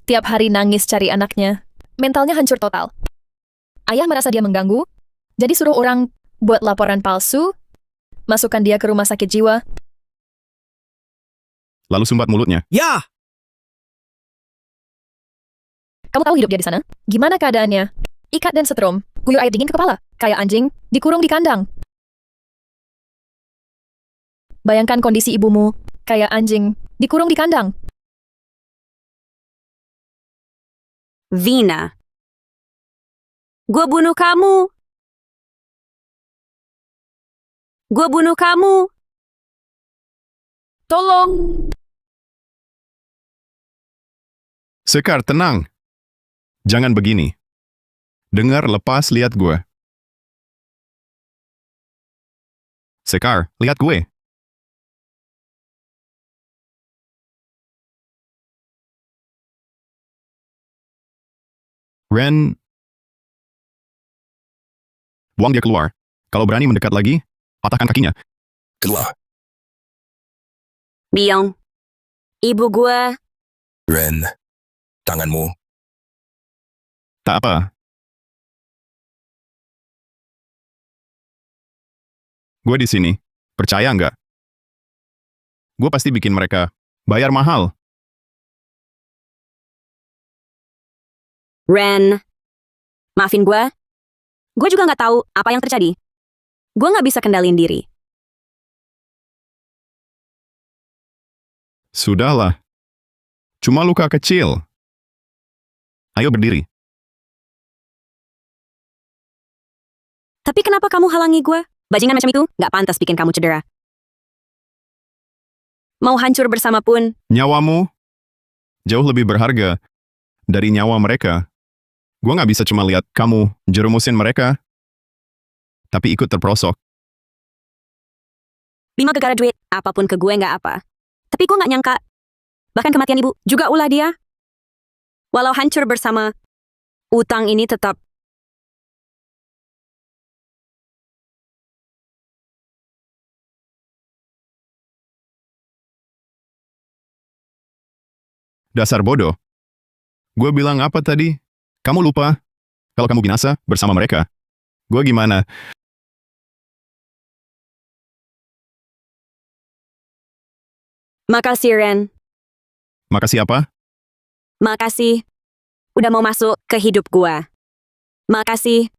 tiap hari nangis cari anaknya. Mentalnya hancur total. Ayah merasa dia mengganggu, jadi suruh orang buat laporan palsu, masukkan dia ke rumah sakit jiwa. Lalu sumbat mulutnya. Ya! Kamu tahu hidup dia di sana? Gimana keadaannya? Ikat dan setrum, guyur air dingin ke kepala, kayak anjing, dikurung di kandang. Bayangkan kondisi ibumu, kayak anjing, dikurung di kandang. Vina. Gua bunuh kamu. Gua bunuh kamu. Tolong! Sekar, tenang. Jangan begini. Dengar, lepas, lihat gue. Sekar, lihat gue. Ren, buang dia keluar. Kalau berani mendekat lagi, patahkan kakinya. Keluar. Biong. Ibu gua. Ren, tanganmu. Tak apa. Gue di sini. Percaya nggak? Gue pasti bikin mereka bayar mahal. Ren. Maafin gua. Gua juga nggak tahu apa yang terjadi. Gua nggak bisa kendalin diri. Sudahlah. Cuma luka kecil. Ayo berdiri. Tapi kenapa kamu halangi gua? Bajingan macam itu nggak pantas bikin kamu cedera. Mau hancur bersama pun, Nyawamu jauh lebih berharga dari nyawa mereka. Gue nggak bisa cuma lihat kamu jerumusin mereka, tapi ikut terperosok. Bima gegara duit, apapun ke gue nggak apa. Tapi gue nggak nyangka. Bahkan kematian ibu juga ulah dia. Walau hancur bersama, utang ini tetap. Dasar bodoh. Gue bilang apa tadi? Kamu lupa kalau kamu binasa bersama mereka. Gue gimana? Makasih, Ren. Makasih apa? Makasih. Udah mau masuk ke hidup gua. Makasih.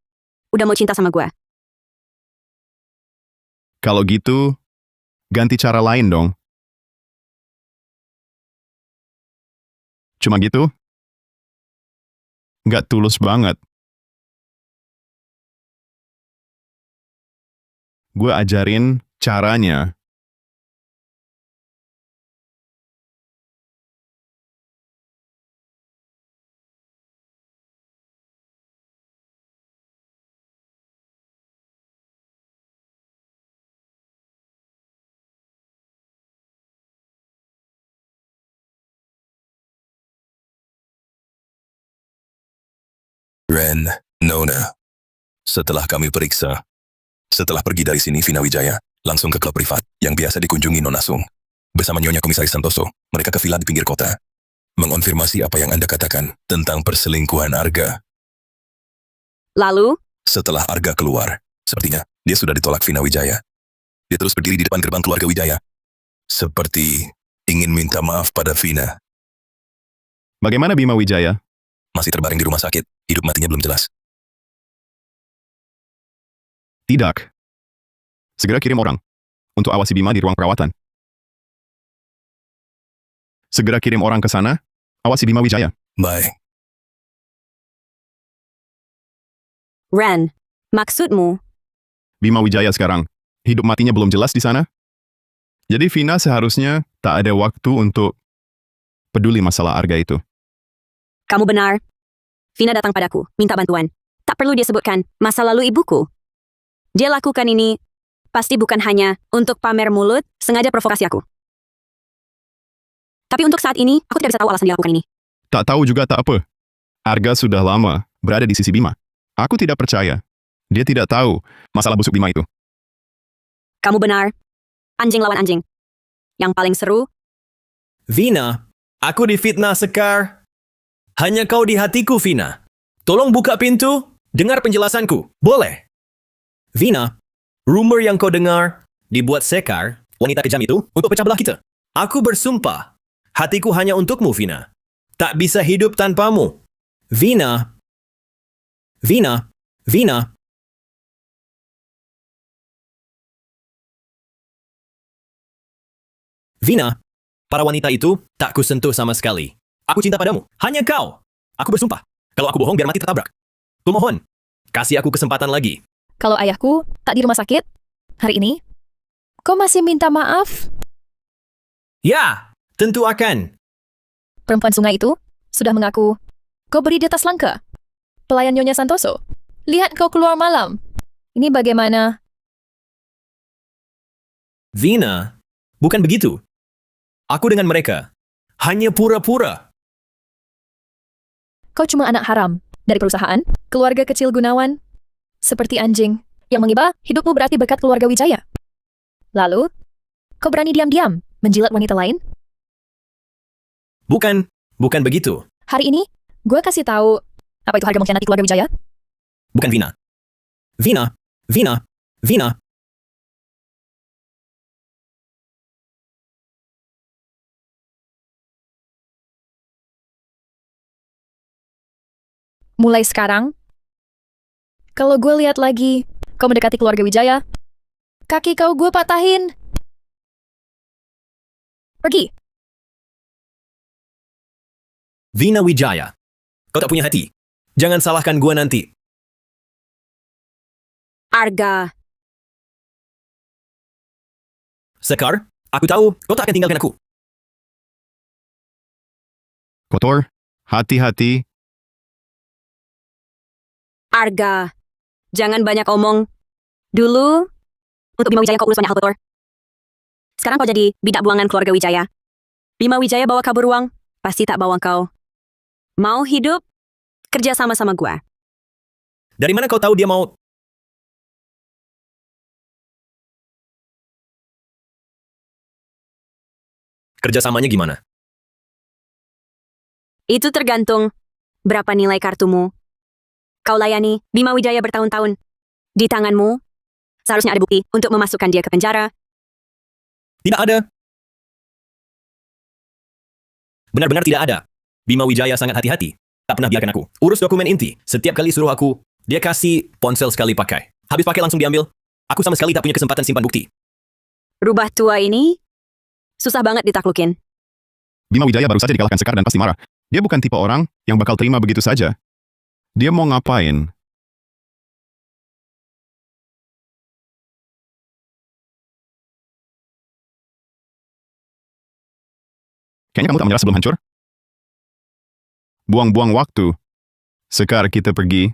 Udah mau cinta sama gua. Kalau gitu, ganti cara lain dong. Cuma gitu? Nggak tulus banget. Gue ajarin caranya. Ren, Nona. Setelah kami periksa, setelah pergi dari sini Vina Wijaya, langsung ke klub privat yang biasa dikunjungi Nona Sung. Bersama Nyonya Komisaris Santoso, mereka ke villa di pinggir kota. Mengonfirmasi apa yang Anda katakan tentang perselingkuhan Arga. Lalu, Setelah Arga keluar, sepertinya dia sudah ditolak Vina Wijaya. Dia terus berdiri di depan gerbang keluarga Wijaya. Seperti ingin minta maaf pada Vina. Bagaimana Bima Wijaya? Masih terbaring di rumah sakit, hidup matinya belum jelas. Tidak. Segera kirim orang untuk awasi Bima di ruang perawatan. Segera kirim orang ke sana, awasi Bima Wijaya. Baik. Ren, maksudmu? Bima Wijaya sekarang, hidup matinya belum jelas di sana. Jadi Vina seharusnya tak ada waktu untuk peduli masalah Arga itu. Kamu benar. Vina datang padaku, minta bantuan. Tak perlu dia sebutkan masa lalu ibuku. Dia lakukan ini pasti bukan hanya untuk pamer mulut, sengaja provokasi aku. Tapi untuk saat ini, aku tidak bisa tahu alasan dia lakukan ini. Tak tahu juga tak apa. Arga sudah lama berada di sisi Bima. Aku tidak percaya. Dia tidak tahu masalah busuk Bima itu. Kamu benar. Anjing lawan anjing. Yang paling seru, Vina, aku difitnah Sekar. Hanya kau di hatiku, Vina. Tolong buka pintu, dengar penjelasanku. Boleh? Vina, rumor yang kau dengar dibuat Sekar, wanita kejam itu, untuk pecah belah kita. Aku bersumpah, hatiku hanya untukmu, Vina. Tak bisa hidup tanpamu. Vina. Vina. Vina. Vina, para wanita itu tak kusentuh sama sekali. Aku cinta padamu. Hanya kau. Aku bersumpah. Kalau aku bohong biar mati tertabrak. Kumohon, kasih aku kesempatan lagi. Kalau ayahku tak di rumah sakit hari ini, kau masih minta maaf? Ya, tentu akan. Perempuan sungai itu sudah mengaku kau beri di atas langka. Pelayan Nyonya Santoso. Lihat kau keluar malam. Ini bagaimana? Vina, bukan begitu. Aku dengan mereka hanya pura-pura. Kau cuma anak haram. Dari perusahaan, keluarga kecil Gunawan, seperti anjing, yang mengiba, hidupmu berarti berkat keluarga Wijaya. Lalu, kau berani diam-diam menjilat wanita lain? Bukan begitu. Hari ini, gue kasih tahu apa itu harga mengkhianati keluarga Wijaya. Bukan Vina. Vina. Mulai sekarang, kalau gue lihat lagi kau mendekati keluarga Wijaya, kaki kau gue patahin. Pergi. Vina Wijaya. Kau tak punya hati. Jangan salahkan gua nanti. Arga, Sekar, aku tahu kau tak akan tinggalkan aku. Kotor, hati-hati. Arga. Jangan banyak omong. Dulu, untuk Bima Wijaya kau urus banyak hal kotor. Sekarang kau jadi bidak buangan keluarga Wijaya. Bima Wijaya bawa kabur uang, pasti tak bawa kau. Mau hidup? Kerja sama-sama gua. Dari mana kau tahu dia mau... Kerjasamanya gimana? Itu tergantung berapa nilai kartumu. Kau layani Bima Wijaya bertahun-tahun. Di tanganmu, seharusnya ada bukti untuk memasukkan dia ke penjara. Tidak ada. Benar-benar tidak ada. Bima Wijaya sangat hati-hati. Tak pernah biarkan aku urus dokumen inti. Setiap kali suruh aku, dia kasih ponsel sekali pakai. Habis pakai langsung diambil. Aku sama sekali tak punya kesempatan simpan bukti. Rubah tua ini susah banget ditaklukin. Bima Wijaya baru saja dikalahkan Sekar dan pasti marah. Dia bukan tipe orang yang bakal terima begitu saja. Dia mau ngapain? Kayaknya kamu tak menyerah sebelum hancur? Buang-buang waktu. Sekar, kita pergi.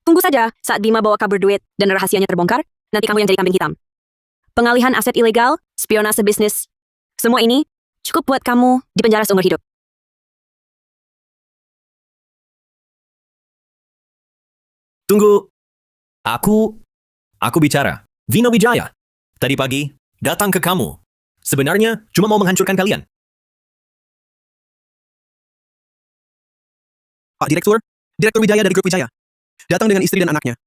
Tunggu saja saat Bima bawa kabur duit dan rahasianya terbongkar, nanti kamu yang jadi kambing hitam. Pengalihan aset ilegal, spionase bisnis. Semua ini cukup buat kamu di penjara seumur hidup. Tunggu. Aku bicara. Vina Wijaya. Tadi pagi, datang ke kamu. Sebenarnya, cuma mau menghancurkan kalian. Pak Direktur Wijaya dari grup Wijaya. Datang dengan istri dan anaknya.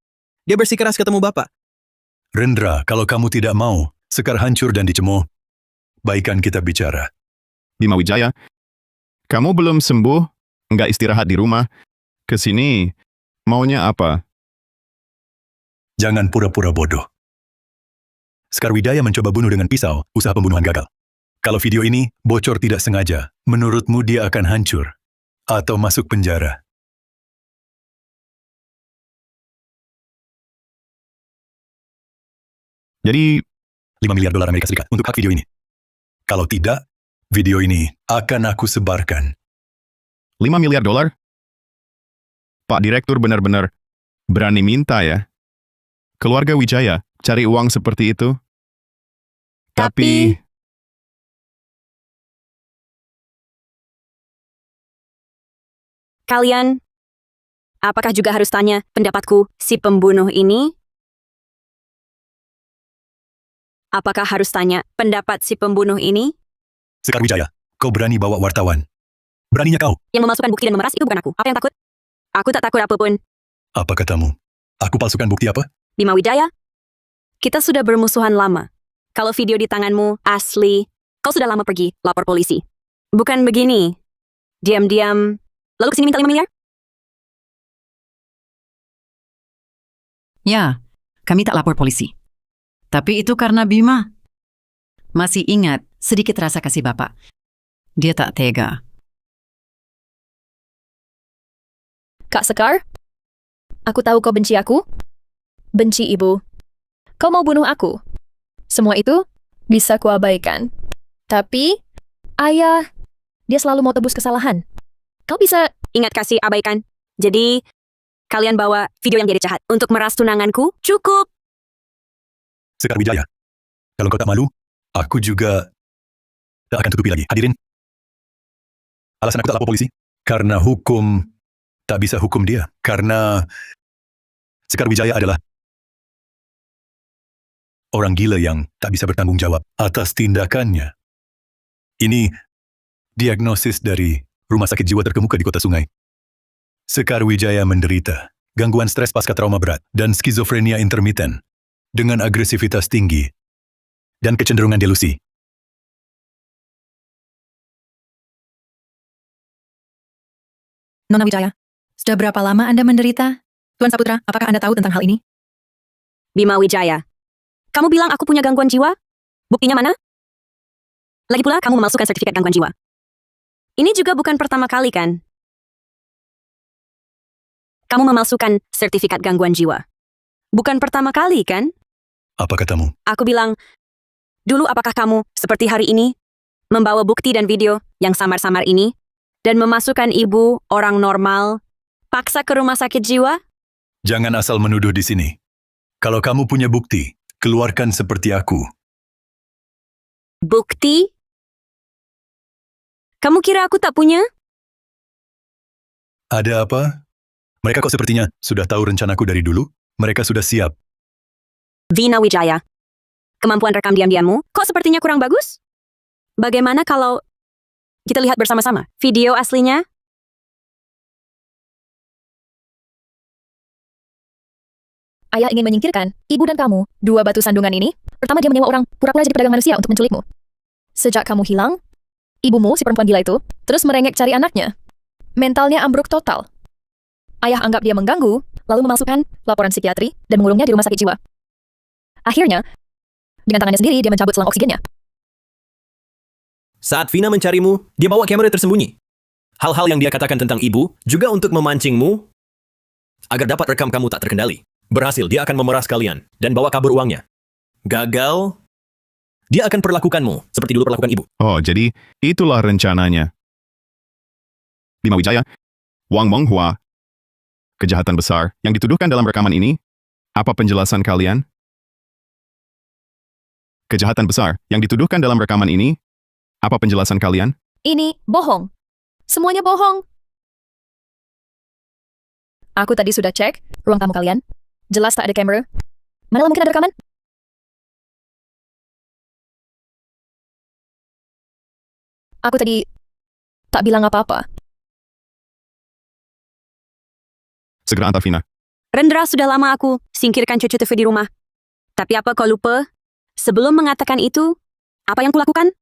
Dia bersikeras ketemu Bapak. Rendra, kalau kamu tidak mau, Sekar hancur dan dicemooh. Baikan kita bicara. Bima Wijaya, kamu belum sembuh? Nggak istirahat di rumah? Kesini, maunya apa? Jangan pura-pura bodoh. Sekar Wijaya mencoba bunuh dengan pisau, usaha pembunuhan gagal. Kalau video ini bocor tidak sengaja, menurutmu dia akan hancur? Atau masuk penjara? Jadi, $5 miliar Amerika Serikat untuk hak video ini. Kalau tidak, video ini akan aku sebarkan. $5 miliar? Pak Direktur benar-benar berani minta ya. Keluarga Wijaya cari uang seperti itu. Tapi kalian, apakah juga harus tanya pendapatku si pembunuh ini? Apakah harus tanya pendapat si pembunuh ini? Sekar Wijaya, kau berani bawa wartawan. Beraninya kau. Yang memasukkan bukti dan memeras itu bukan aku. Apa yang takut? Aku tak takut apapun. Apa katamu? Aku palsukan bukti apa? Bima Wijaya, kita sudah bermusuhan lama. Kalau video di tanganmu asli, kau sudah lama pergi lapor polisi. Bukan begini. Diam-diam, lalu kesini minta 5 miliar? Ya, kami tak lapor polisi. Tapi itu karena Bima. Masih ingat sedikit rasa kasih Bapak. Dia tak tega. Kak Sekar, aku tahu kau benci aku. Benci ibu. Kau mau bunuh aku. Semua itu bisa kuabaikan. Tapi, ayah, dia selalu mau tebus kesalahan. Kau bisa Ingat kasih abaikan. Jadi, kalian bawa video yang jadi jahat untuk meras tunanganku? Cukup. Sekar Wijaya, kalau kau tak malu, aku juga tak akan tutupi lagi. Hadirin, alasan aku tak lapor polisi, karena hukum tak bisa hukum dia karena Sekar Wijaya adalah orang gila yang tak bisa bertanggung jawab atas tindakannya. Ini diagnosis dari rumah sakit jiwa terkemuka di Kota Sungai. Sekar Wijaya menderita gangguan stres pasca trauma berat dan skizofrenia intermiten dengan agresivitas tinggi dan kecenderungan delusi. Nona Wijaya, sudah berapa lama Anda menderita? Tuan Saputra, apakah Anda tahu tentang hal ini? Bima Wijaya, kamu bilang aku punya gangguan jiwa? Buktinya mana? Lagi pula kamu memalsukan sertifikat gangguan jiwa. Ini juga bukan pertama kali kan? Kamu memalsukan sertifikat gangguan jiwa. Bukan pertama kali kan? Apa katamu? Aku bilang, dulu apakah kamu seperti hari ini membawa bukti dan video yang samar-samar ini dan memasukkan ibu orang normal paksa ke rumah sakit jiwa? Jangan asal menuduh di sini. Kalau kamu punya bukti, keluarkan seperti aku. Bukti? Kamu kira aku tak punya? Ada apa? Mereka kok sepertinya sudah tahu rencanaku dari dulu? Mereka sudah siap. Vina Wijaya, kemampuan rekam diam-diammu kok sepertinya kurang bagus? Bagaimana kalau kita lihat bersama-sama video aslinya? Ayah ingin menyingkirkan ibu dan kamu, dua batu sandungan ini. Pertama dia menyewa orang pura-pura jadi pedagang manusia untuk menculikmu. Sejak kamu hilang, ibumu, si perempuan gila itu, terus merengek cari anaknya. Mentalnya ambruk total. Ayah anggap dia mengganggu, lalu memasukkan laporan psikiatri dan mengurungnya di rumah sakit jiwa. Akhirnya, dengan tangannya sendiri dia mencabut selang oksigennya. Saat Vina mencarimu, dia bawa kamera tersembunyi. Hal-hal yang dia katakan tentang ibu juga untuk memancingmu agar dapat rekam kamu tak terkendali. Berhasil, dia akan memeras kalian dan bawa kabur uangnya. Gagal, dia akan perlakukanmu seperti dulu perlakukan ibu. Oh, jadi itulah rencananya. Bima Wijaya, Wang Menghua, kejahatan besar yang dituduhkan dalam rekaman ini, apa penjelasan kalian? Kejahatan besar yang dituduhkan dalam rekaman ini, apa penjelasan kalian? Ini bohong. Semuanya bohong. Aku tadi sudah cek ruang tamu kalian. Jelas tak ada kamera. Mana mungkin ada rekaman? Aku tadi tak bilang apa-apa. Segera antar Vina. Rendra, sudah lama aku singkirkan cucu TV di rumah. Tapi apa kau lupa? Sebelum mengatakan itu, apa yang kulakukan?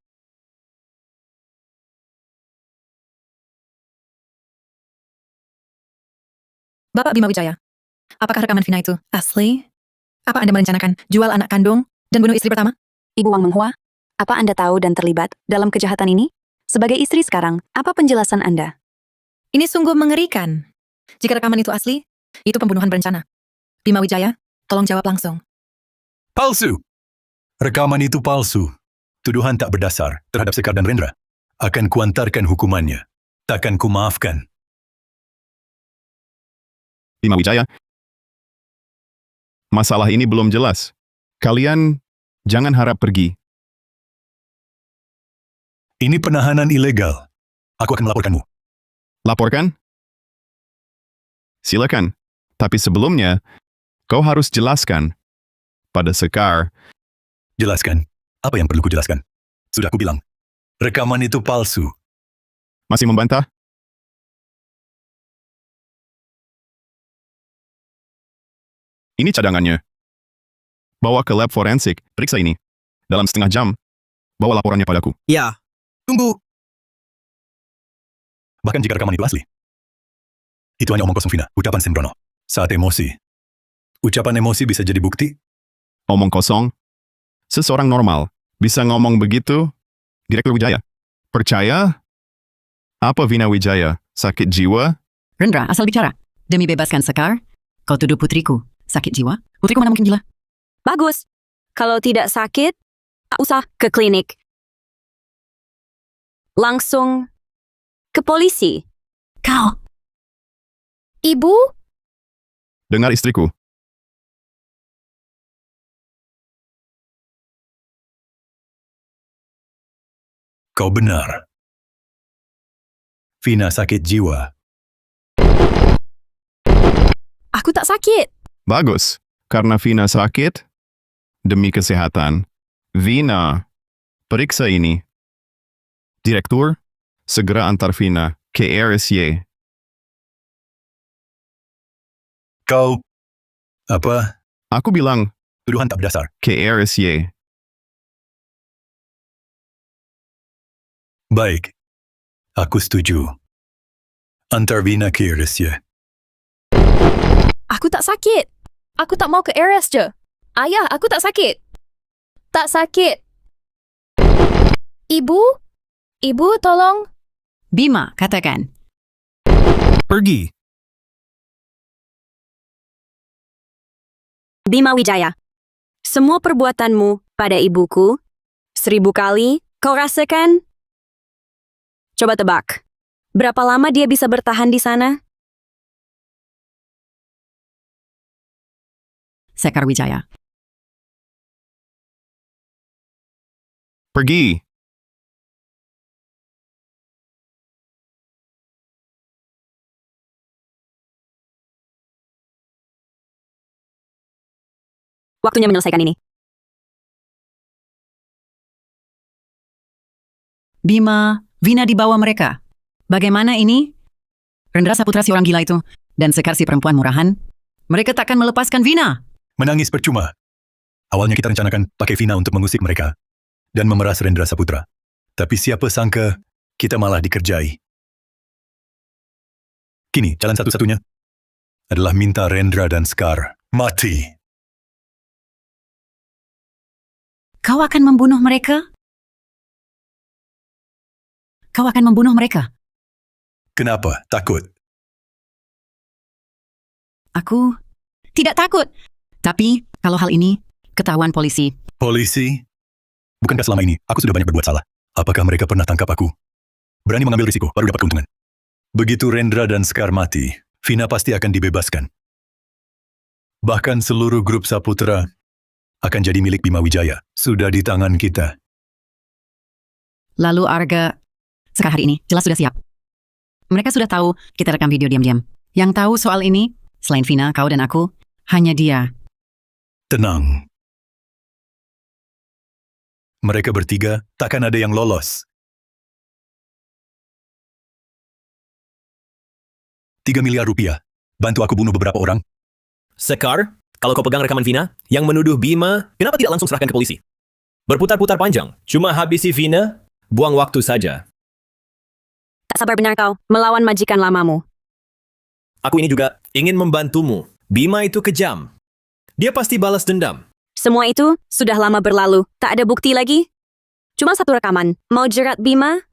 Bapak Bima Wijaya, apakah rekaman Vina itu asli? Apa Anda merencanakan jual anak kandung dan bunuh istri pertama? Ibu Wang Menghua, apa Anda tahu dan terlibat dalam kejahatan ini? Sebagai istri sekarang, apa penjelasan Anda? Ini sungguh mengerikan. Jika rekaman itu asli, itu pembunuhan berencana. Bima Wijaya, tolong jawab langsung. Palsu! Rekaman itu palsu. Tuduhan tak berdasar terhadap Sekar dan Rendra. Akan kuantarkan hukumannya. Takkan kumaafkan. Bima Wijaya, masalah ini belum jelas. Kalian jangan harap pergi. Ini penahanan ilegal. Aku akan melaporkanmu. Laporkan? Silakan. Tapi sebelumnya, kau harus jelaskan pada Sekar. Jelaskan. Apa yang perlu kujelaskan? Sudah kubilang. Rekaman itu palsu. Masih membantah? Ini cadangannya. Bawa ke lab forensik, periksa ini. Dalam setengah jam, bawa laporannya padaku. Ya, Tunggu. Bahkan jika rekaman itu asli. Itu hanya omong kosong, Vina. Ucapan sembrono. Saat emosi. Ucapan emosi bisa jadi bukti? Omong kosong. Seseorang normal bisa ngomong begitu? Direktur Wijaya. Percaya? Apa Vina Wijaya? Sakit jiwa? Rendra, asal bicara. Demi bebaskan Sekar, kau tuduh putriku sakit jiwa? Putriku mana mungkin gila? Bagus. Kalau tidak sakit, tak usah ke klinik. Langsung ke polisi. Kau! Ibu? Dengar istriku. Kau benar. Vina sakit jiwa. Aku tak sakit. Bagus. Karena Vina sakit, demi kesehatan, Vina, periksa ini. Direktur, segera antar Vina ke RSY. Kau... Apa? Aku bilang Tuduhan tak berdasar. ke RSY. Baik. Aku setuju. Antar Vina ke RSY. Aku tak sakit. Aku tak mau ke RS je. Ayah, aku tak sakit. Tak sakit. Ibu? Ibu, tolong. Bima, katakan. Pergi. Bima Wijaya, semua perbuatanmu pada ibuku 1000 kali kau rasakan? Coba tebak, berapa lama dia bisa bertahan di sana? Sekar Wijaya. Pergi. Waktunya menyelesaikan ini. Bima, Vina dibawa mereka. Bagaimana ini? Rendra Saputra si orang gila itu, dan Sekar si perempuan murahan. Mereka takkan melepaskan Vina. Menangis percuma. Awalnya kita rencanakan pakai Vina untuk mengusik mereka dan memeras Rendra Saputra. Tapi siapa sangka kita malah dikerjai. Kini, jalan satu-satunya adalah minta Rendra dan Sekar mati. Kau akan membunuh mereka? Kau akan membunuh mereka? Kenapa? Takut? Aku tidak takut. Tapi, kalau hal ini ketahuan polisi, Polisi? Bukankah selama ini aku sudah banyak berbuat salah? Apakah mereka pernah tangkap aku? Berani mengambil risiko, baru dapat keuntungan. Begitu Rendra dan Sekar mati, Vina pasti akan dibebaskan. Bahkan seluruh grup Saputra akan jadi milik Bima Wijaya. Sudah di tangan kita. lalu Arga, Sekar hari ini jelas sudah siap. Mereka sudah tahu kita rekam video diam-diam. Yang tahu soal ini, selain Vina, kau dan aku, hanya dia. Tenang. Mereka bertiga takkan ada yang lolos. 3 miliar rupiah. Bantu aku bunuh beberapa orang. Sekar, kalau kau pegang rekaman Vina yang menuduh Bima, kenapa tidak langsung serahkan ke polisi? Berputar-putar panjang, cuma habisi Vina, buang waktu saja. Tak sabar benar kau melawan majikan lamamu. Aku ini juga ingin membantumu. Bima itu kejam. Dia pasti balas dendam. Semua itu sudah lama berlalu, tak ada bukti lagi. Cuma satu rekaman. Mau jerat Bima?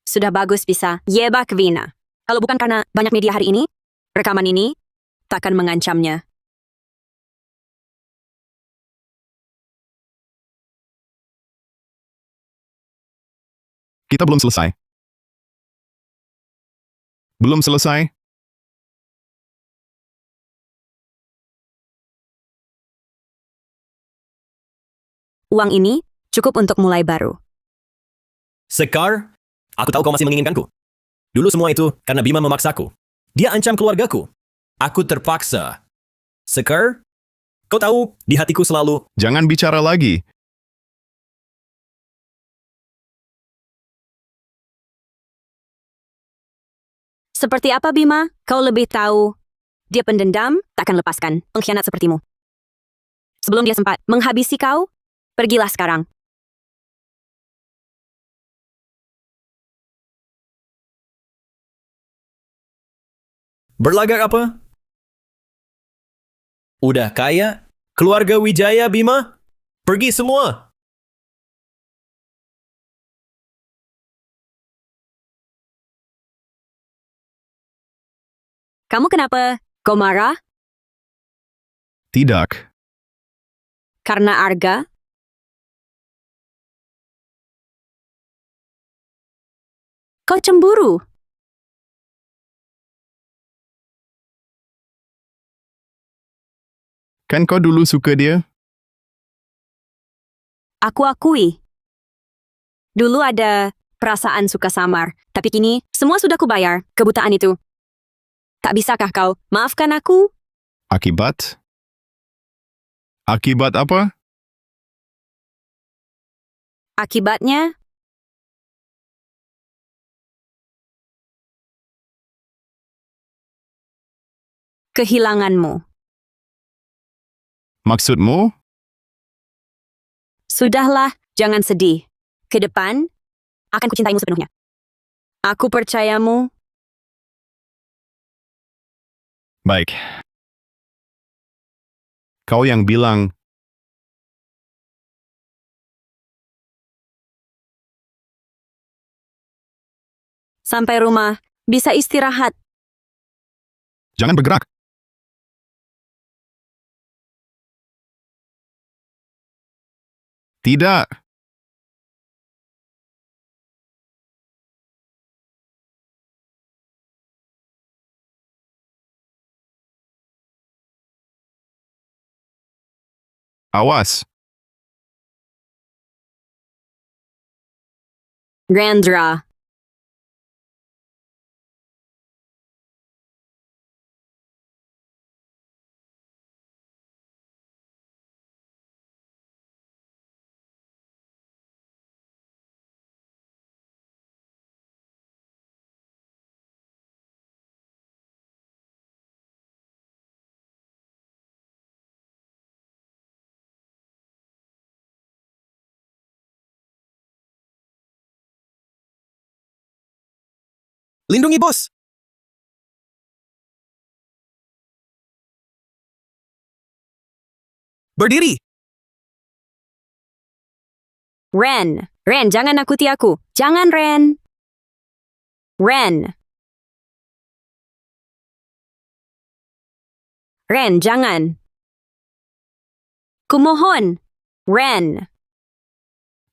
Sudah bagus bisa yebak Vina. Kalau bukan karena banyak media hari ini, rekaman ini takkan mengancamnya. Kita belum selesai. Belum selesai? Uang ini cukup untuk mulai baru. Sekar, aku tahu kau masih menginginkanku. Dulu semua itu karena Bima memaksaku. Dia ancam keluargaku. Aku terpaksa. Sekar, kau tahu di hatiku selalu Jangan bicara lagi. Seperti apa Bima? Kau lebih tahu. Dia pendendam, takkan lepaskan pengkhianat sepertimu. Sebelum dia sempat menghabisi kau, pergilah sekarang. berlagak apa? Udah kaya? Keluarga Wijaya, Bima? Pergi semua. Kamu kenapa? Kau marah? Tidak. Karena Arga? Kau cemburu? Kan kau dulu suka dia? Aku akui. Dulu ada perasaan suka samar, tapi kini semua sudah kubayar kebutaan itu. Tak bisakah kau maafkan aku? Akibat? Akibat apa? Akibatnya, kehilanganmu. Maksudmu? Sudahlah, jangan sedih. Ke depan, akan kucintaimu sepenuhnya. Aku percayamu. Baik. Kau yang bilang Sampai rumah, bisa istirahat. jangan bergerak. Tidak. Awas. Rendra. Lindungi bos! Berdiri! Ren. Ren, jangan nakuti aku. Jangan, Ren. Ren. Ren, jangan. Kumohon. Ren.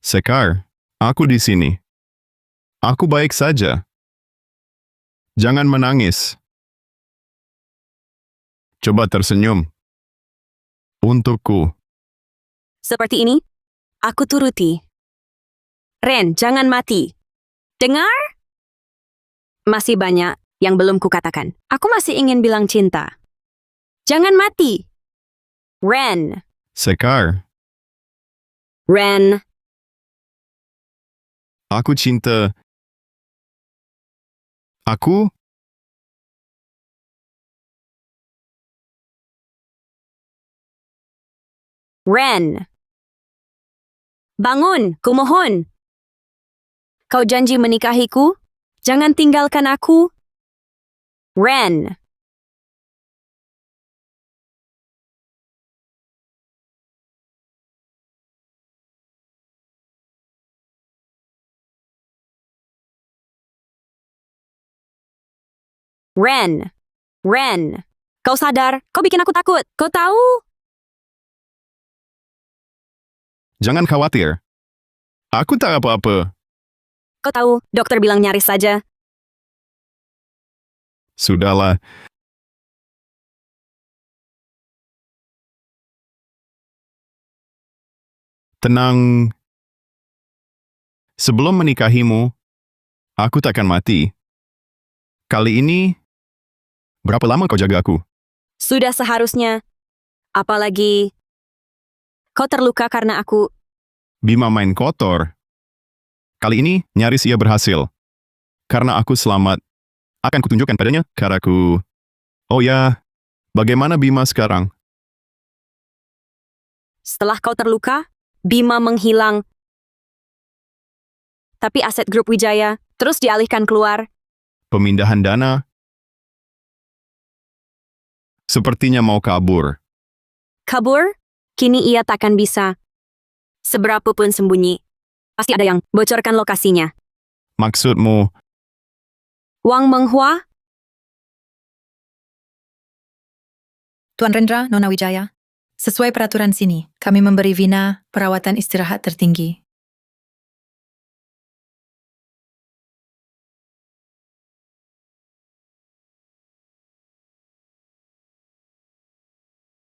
Sekar, aku di sini. Aku baik saja. Jangan menangis. Coba tersenyum. Untukku. Seperti ini, aku turuti. Ren, jangan mati. Dengar? Masih banyak yang belum kukatakan. Aku masih ingin bilang cinta. Jangan mati. Ren. Sekar, Ren. aku cinta. Aku? Ren. Bangun, kumohon. Kau janji menikahiku? Jangan tinggalkan aku. Ren. Ren. Ren. Kau sadar? Kau bikin aku takut. Kau tahu? Jangan khawatir. Aku tak apa-apa. Kau tahu, dokter bilang nyaris saja. Sudahlah. Tenang. Sebelum menikahimu, aku takkan mati. Kali ini, berapa lama kau jaga aku? Sudah seharusnya. Apalagi, kau terluka karena aku. Bima main kotor. Kali ini, nyaris ia berhasil. Karena aku selamat, akan kutunjukkan padanya caraku. Oh ya, bagaimana Bima sekarang? Setelah kau terluka, Bima menghilang. Tapi aset grup Wijaya terus dialihkan keluar. Pemindahan dana? Sepertinya mau kabur. Kabur? Kini ia takkan bisa. Seberapapun sembunyi, pasti ada yang bocorkan lokasinya. Maksudmu, Wang Menghua? Tuan Rendra, Nona Wijaya. Sesuai peraturan sini, kami memberi Vina perawatan istirahat tertinggi.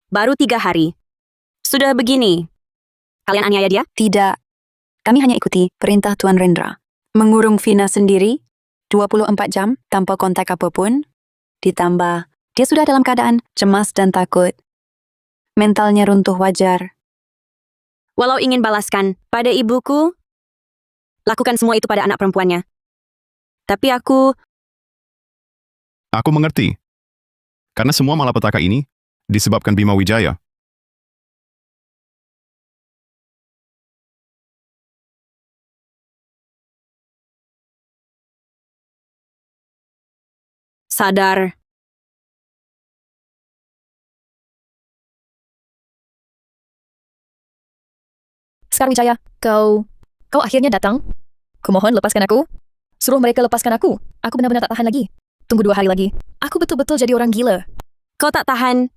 Baru 3 hari. Sudah begini. Kalian aniaya dia? Tidak. Kami hanya ikuti perintah Tuan Rendra. Mengurung Vina sendiri 24 jam tanpa kontak apapun, ditambah Dia sudah dalam keadaan cemas dan takut. Mentalnya runtuh wajar. Walau ingin balaskan pada ibuku, lakukan semua itu pada anak perempuannya. Tapi aku mengerti. Karena semua malapetaka ini disebabkan Bima Wijaya. sadar. Sekar Wijaya, kau akhirnya datang. Kumohon lepaskan aku. Suruh mereka lepaskan aku. Aku benar-benar tak tahan lagi. Tunggu 2 hari lagi. Aku betul-betul jadi orang gila. Kau tak tahan.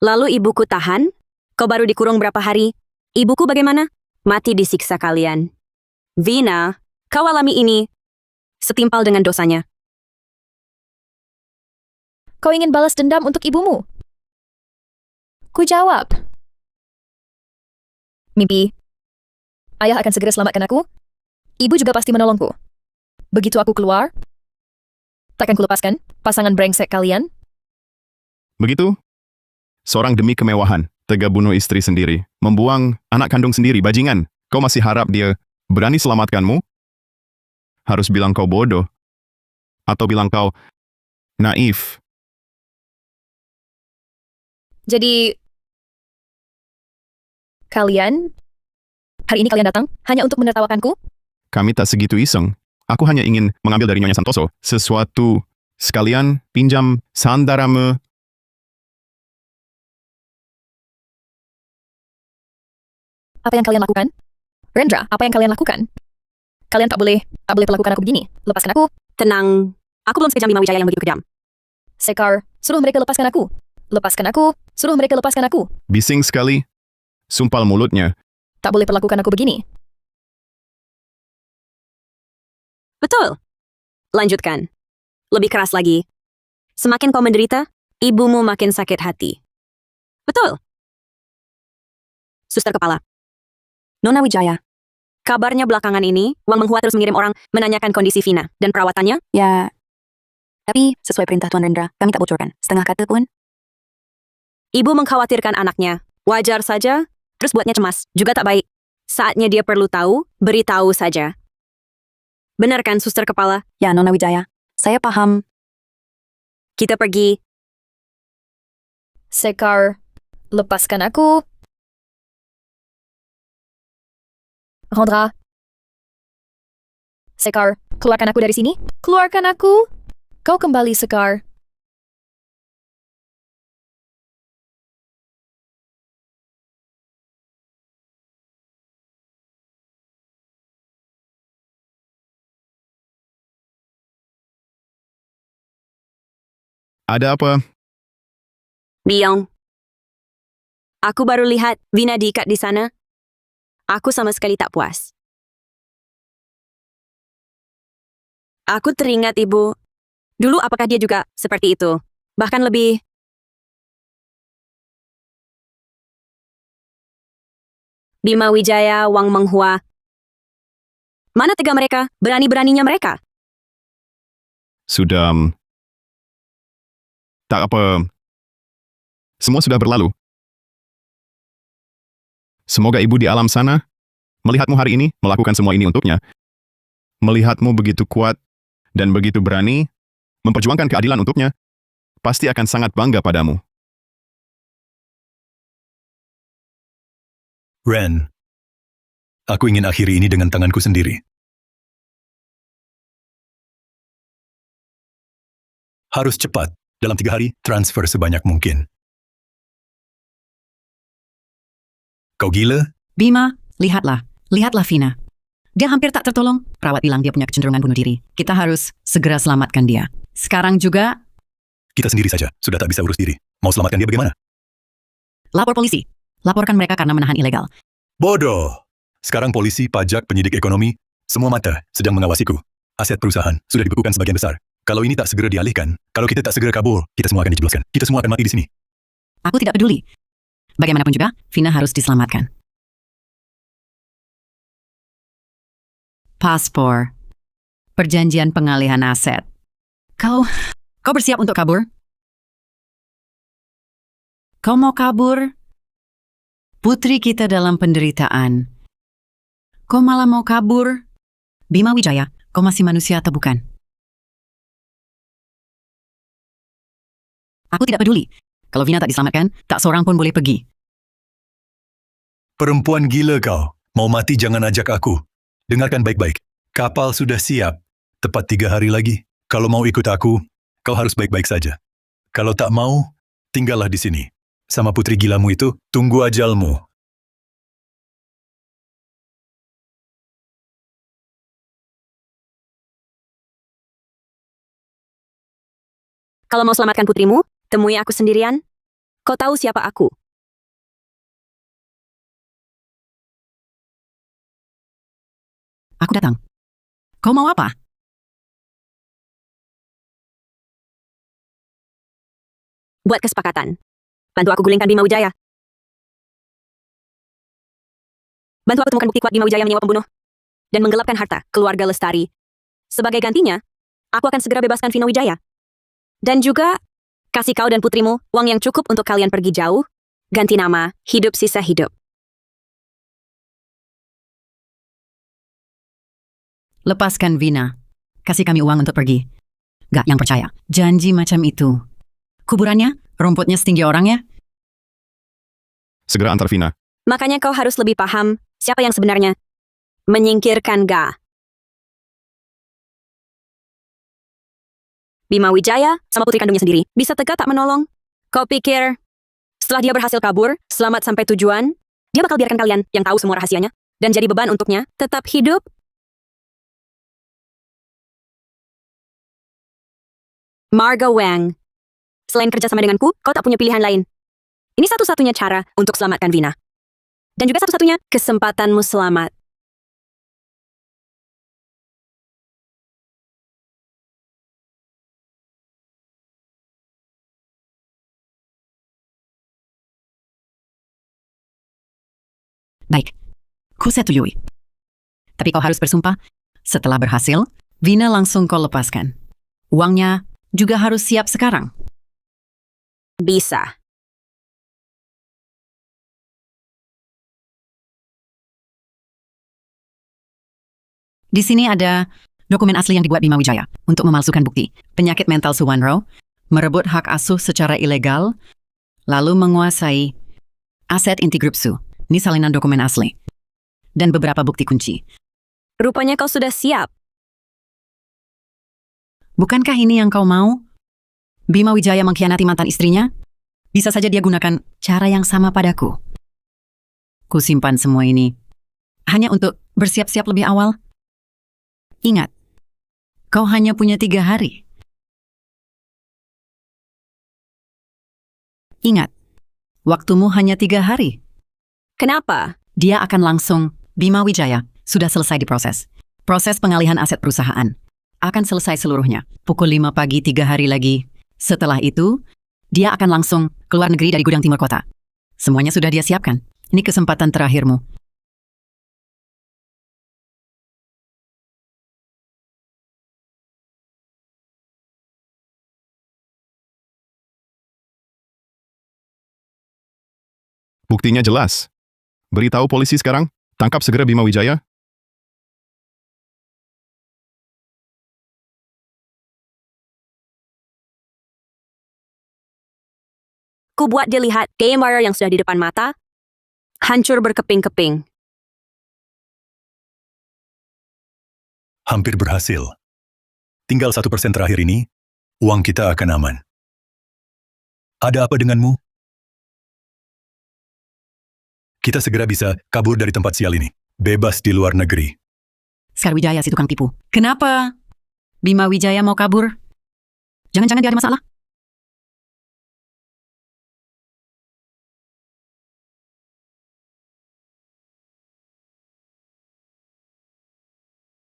Lalu ibuku tahan? Kau baru dikurung berapa hari? Ibuku bagaimana? Mati disiksa kalian. Vina, kau alami ini. Setimpal dengan dosanya. Kau ingin balas dendam untuk ibumu? Ku jawab. Mimpi. Ayah akan segera selamatkan aku. Ibu juga pasti menolongku. Begitu aku keluar, takkan kulepaskan pasangan brengsek kalian. Begitu? Seorang demi kemewahan, tega bunuh istri sendiri, membuang anak kandung sendiri, bajingan. Kau masih harap dia berani selamatkanmu? Harus bilang kau bodoh. Atau bilang kau naif. Jadi, kalian, hari ini kalian datang hanya untuk menertawakanku? Kami tak segitu iseng. Aku hanya ingin mengambil dari Nyonya Santoso sesuatu sekalian pinjam sandarame. Apa yang kalian lakukan? Rendra, apa yang kalian lakukan? Kalian tak boleh perlakukan aku begini. Lepaskan aku. Tenang, aku belum sekejam Bima Wijaya yang begitu kejam. Sekar, suruh mereka lepaskan aku. Lepaskan aku. Suruh mereka lepaskan aku. Bising sekali. Sumpal mulutnya. Tak boleh perlakukan aku begini. Betul. Lanjutkan. Lebih keras lagi. Semakin kau menderita, ibumu makin sakit hati. Betul. Suster kepala. Nona Wijaya. Kabarnya belakangan ini, Wang Menghua terus mengirim orang menanyakan kondisi Vina dan perawatannya. Ya, tapi sesuai perintah Tuan Rendra, kami tak bocorkan. Setengah kata pun. Ibu mengkhawatirkan anaknya. Wajar saja, terus buatnya cemas. Juga tak baik. Saatnya dia perlu tahu, beritahu saja. Benar kan, suster kepala? Ya, Nona Wijaya. Saya paham. Kita pergi. Sekar, lepaskan aku. Rendra. Sekar, keluarkan aku dari sini. Keluarkan aku. Kau kembali, Sekar. Ada apa? Biong. Aku baru lihat Vina diikat di sana. Aku sama sekali tak puas. Aku teringat ibu. Dulu apakah dia juga seperti itu? Bahkan lebih. Bima Wijaya, Wang Menghua. Mana tega mereka? Berani-beraninya mereka. Sudah. Tak apa. Semua sudah berlalu. Semoga ibu di alam sana melihatmu hari ini melakukan semua ini untuknya. Melihatmu begitu kuat dan begitu berani memperjuangkan keadilan untuknya, pasti akan sangat bangga padamu. Ren, aku ingin akhiri ini dengan tanganku sendiri. Harus cepat. Dalam 3 hari, transfer sebanyak mungkin. Kau gila? Bima, lihatlah. Lihatlah Vina. Dia hampir tak tertolong. Perawat bilang dia punya kecenderungan bunuh diri. Kita harus segera selamatkan dia. Sekarang juga, Kita sendiri saja, sudah tak bisa urus diri. Mau selamatkan dia bagaimana? lapor polisi. Laporkan mereka karena menahan ilegal. Bodoh! Sekarang polisi, pajak, penyidik ekonomi, semua mata sedang mengawasiku. Aset perusahaan sudah dibekukan sebagian besar. Kalau ini tak segera dialihkan, kalau kita tak segera kabur, kita semua akan dijebloskan. Kita semua akan mati di sini. Aku tidak peduli. Bagaimanapun juga, Vina harus diselamatkan. Paspor. Perjanjian pengalihan aset. Kau bersiap untuk kabur? Kau mau kabur? Putri kita dalam penderitaan. Kau malah mau kabur? Bima Wijaya, kau masih manusia atau bukan? Aku tidak peduli. Kalau Vina tak diselamatkan, tak seorang pun boleh pergi. Perempuan gila kau. Mau mati jangan ajak aku. Dengarkan baik-baik. Kapal sudah siap. Tepat 3 hari lagi. Kalau mau ikut aku, kau harus baik-baik saja. Kalau tak mau, tinggallah di sini. Sama putri gilamu itu, tunggu ajalmu. Kalau mau selamatkan putrimu, temui aku sendirian. Kau tahu siapa aku. Aku datang. Kau mau apa? Buat kesepakatan. Bantu aku gulingkan Bima Wijaya. Bantu aku temukan bukti kuat Bima Wijaya menyewa pembunuh. Dan menggelapkan harta keluarga Lestari. Sebagai gantinya, aku akan segera bebaskan Vina Wijaya. Dan juga, kasih kau dan putrimu uang yang cukup untuk kalian pergi jauh, ganti nama, hidup sisa hidup. Lepaskan Vina. Kasih kami uang untuk pergi. Gak yang percaya. Janji macam itu. Kuburannya, rumputnya setinggi orangnya. Segera antar Vina. Makanya kau harus lebih paham siapa yang sebenarnya. Menyingkirkan Ga. Bima Wijaya sama putri kandungnya sendiri bisa tegak tak menolong. Kau pikir setelah dia berhasil kabur, selamat sampai tujuan, dia bakal biarkan kalian yang tahu semua rahasianya dan jadi beban untuknya tetap hidup? Marga Wang. Selain kerja sama denganku, kau tak punya pilihan lain. Ini satu-satunya cara untuk selamatkan Vina. Dan juga satu-satunya kesempatanmu selamat. Baik, ku setujui. Tapi kau harus bersumpah, setelah berhasil, Vina langsung kau lepaskan. Uangnya juga harus siap sekarang. Bisa. Di sini ada dokumen asli yang dibuat Bima Wijaya untuk memalsukan bukti. Penyakit mental Suwanro, merebut hak asuh secara ilegal, lalu menguasai aset inti grup Su. Ini salinan dokumen asli. Dan beberapa bukti kunci. Rupanya kau sudah siap. Bukankah ini yang kau mau? Bima Wijaya mengkhianati mantan istrinya? Bisa saja dia gunakan cara yang sama padaku. Ku simpan semua ini hanya untuk bersiap-siap lebih awal. Ingat, kau hanya punya 3 hari. Ingat, waktumu hanya 3 hari. Kenapa? Dia akan langsung, Bima Wijaya, sudah selesai diproses. Proses pengalihan aset perusahaan akan selesai seluruhnya. Pukul 5 pagi 3 hari lagi. Setelah itu, dia akan langsung keluar negeri dari gudang timur kota. Semuanya sudah dia siapkan. Ini kesempatan terakhirmu. Buktinya jelas. Beritahu polisi sekarang. Tangkap segera Bima Wijaya. Ku buat dia lihat game warrior yang sudah di depan mata, hancur berkeping-keping. Hampir berhasil. Tinggal 1% terakhir ini, uang kita akan aman. Ada apa denganmu? Kita segera bisa kabur dari tempat sial ini. Bebas di luar negeri. Sekar Wijaya si tukang tipu. Kenapa? Bima Wijaya mau kabur? Jangan-jangan dia ada masalah?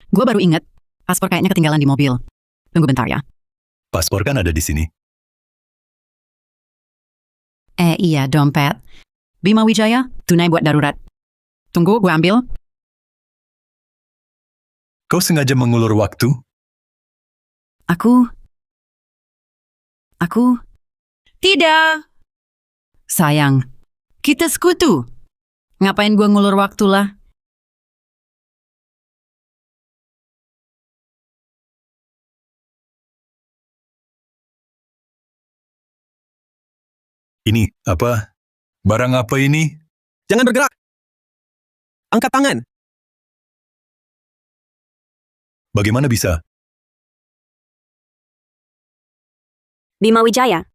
Gue baru ingat, paspor kayaknya ketinggalan di mobil. Tunggu bentar ya. Paspor kan ada di sini. Iya, dompet. Bima Wijaya, tunai buat darurat. Tunggu, gue ambil. Kau sengaja mengulur waktu? Aku... Tidak. Sayang, kita sekutu. Ngapain gua ngulur waktu lah? Ini apa? Barang apa ini? Jangan bergerak. Angkat tangan. Bagaimana bisa? Bima Wijaya.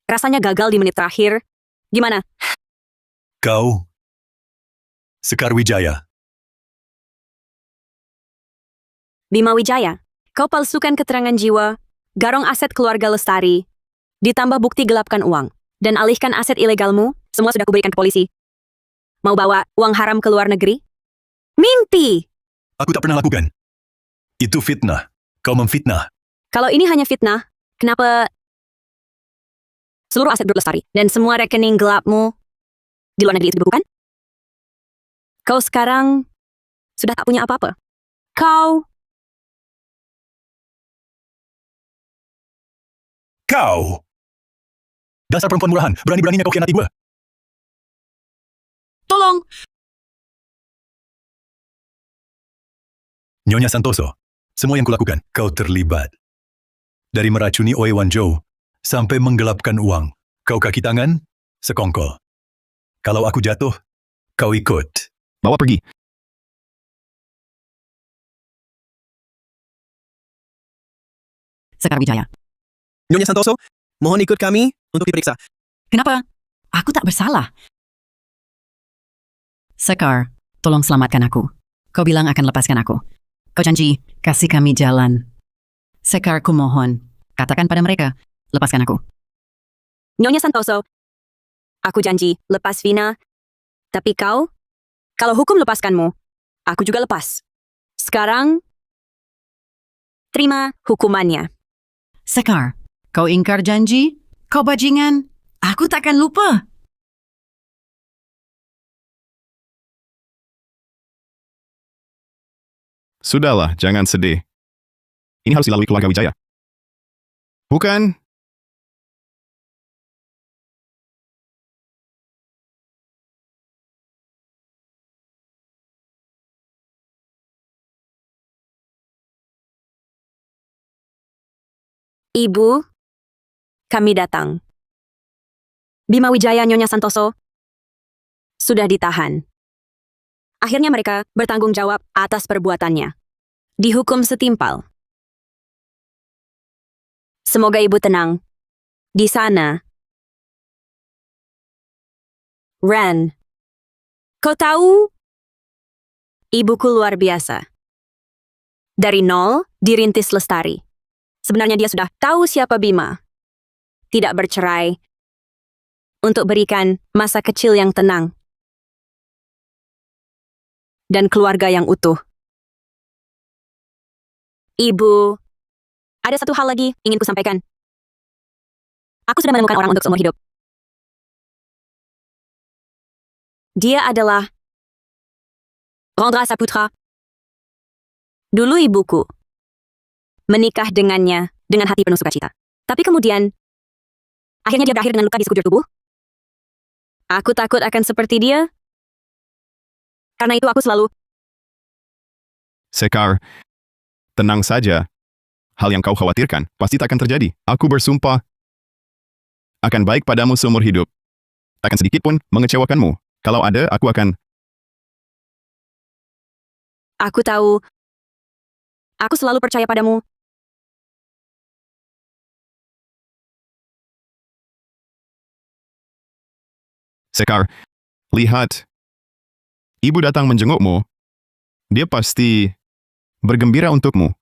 Rasanya gagal di menit terakhir. Gimana? Kau? Sekar Wijaya. Bima Wijaya, kau palsukan keterangan jiwa, garong aset keluarga Lestari, ditambah bukti gelapkan uang, dan alihkan aset ilegalmu, semua sudah kuberikan ke polisi. Mau bawa uang haram ke luar negeri? Mimpi! Aku tak pernah lakukan. Itu fitnah. Kau memfitnah. Kalau ini hanya fitnah, kenapa seluruh aset grup Lestari dan semua rekening gelapmu di luar negeri itu bukan? Kau sekarang sudah tak punya apa-apa. Kau! Dasar perempuan murahan. Berani-beraninya kau khianati gua. Tolong! Nyonya Santoso, semua yang kulakukan, kau terlibat. Dari meracuni Oi Wanzhou sampai menggelapkan uang. Kau kaki tangan, sekongkol. Kalau aku jatuh, kau ikut. Bawa pergi. Sekar Wijaya. Nyonya Santoso, mohon ikut kami untuk diperiksa. Kenapa? Aku tak bersalah. Sekar, tolong selamatkan aku. Kau bilang akan lepaskan aku. Kau janji, kasih kami jalan. Sekar, ku mohon, katakan pada mereka, lepaskan aku. Nyonya Santoso, aku janji lepas Vina, tapi kau, kalau hukum lepaskanmu, aku juga lepas. Sekarang, terima hukumannya. Sekar, kau ingkar janji? Kau bajingan? Aku takkan lupa. Sudahlah, jangan sedih. Ini harus dilalui keluarga Wijaya. Bukan? Ibu, kami datang. Bima Wijaya Nyonya Santoso sudah ditahan. Akhirnya mereka bertanggung jawab atas perbuatannya. Dihukum setimpal. Semoga ibu tenang. Di sana. Ren, kau tahu? Ibuku luar biasa. Dari nol, dirintis Lestari. Sebenarnya dia sudah tahu siapa Bima. Tidak bercerai. Untuk berikan masa kecil yang tenang. Dan keluarga yang utuh. Ibu, ada satu hal lagi ingin kusampaikan. Aku sudah menemukan orang untuk seumur hidup. Dia adalah Rendra Saputra. Dulu ibuku menikah dengannya dengan hati penuh sukacita. Tapi kemudian, akhirnya dia berakhir dengan luka di sekujur tubuh. Aku takut akan seperti dia. Karena itu aku selalu... Sekar, tenang saja. Hal yang kau khawatirkan pasti takkan terjadi. Aku bersumpah akan baik padamu seumur hidup. Takkan sedikit pun mengecewakanmu. Kalau ada, aku akan... Aku tahu. Aku selalu percaya padamu. Sekar, lihat. Ibu datang menjengukmu. Dia pasti bergembira untukmu.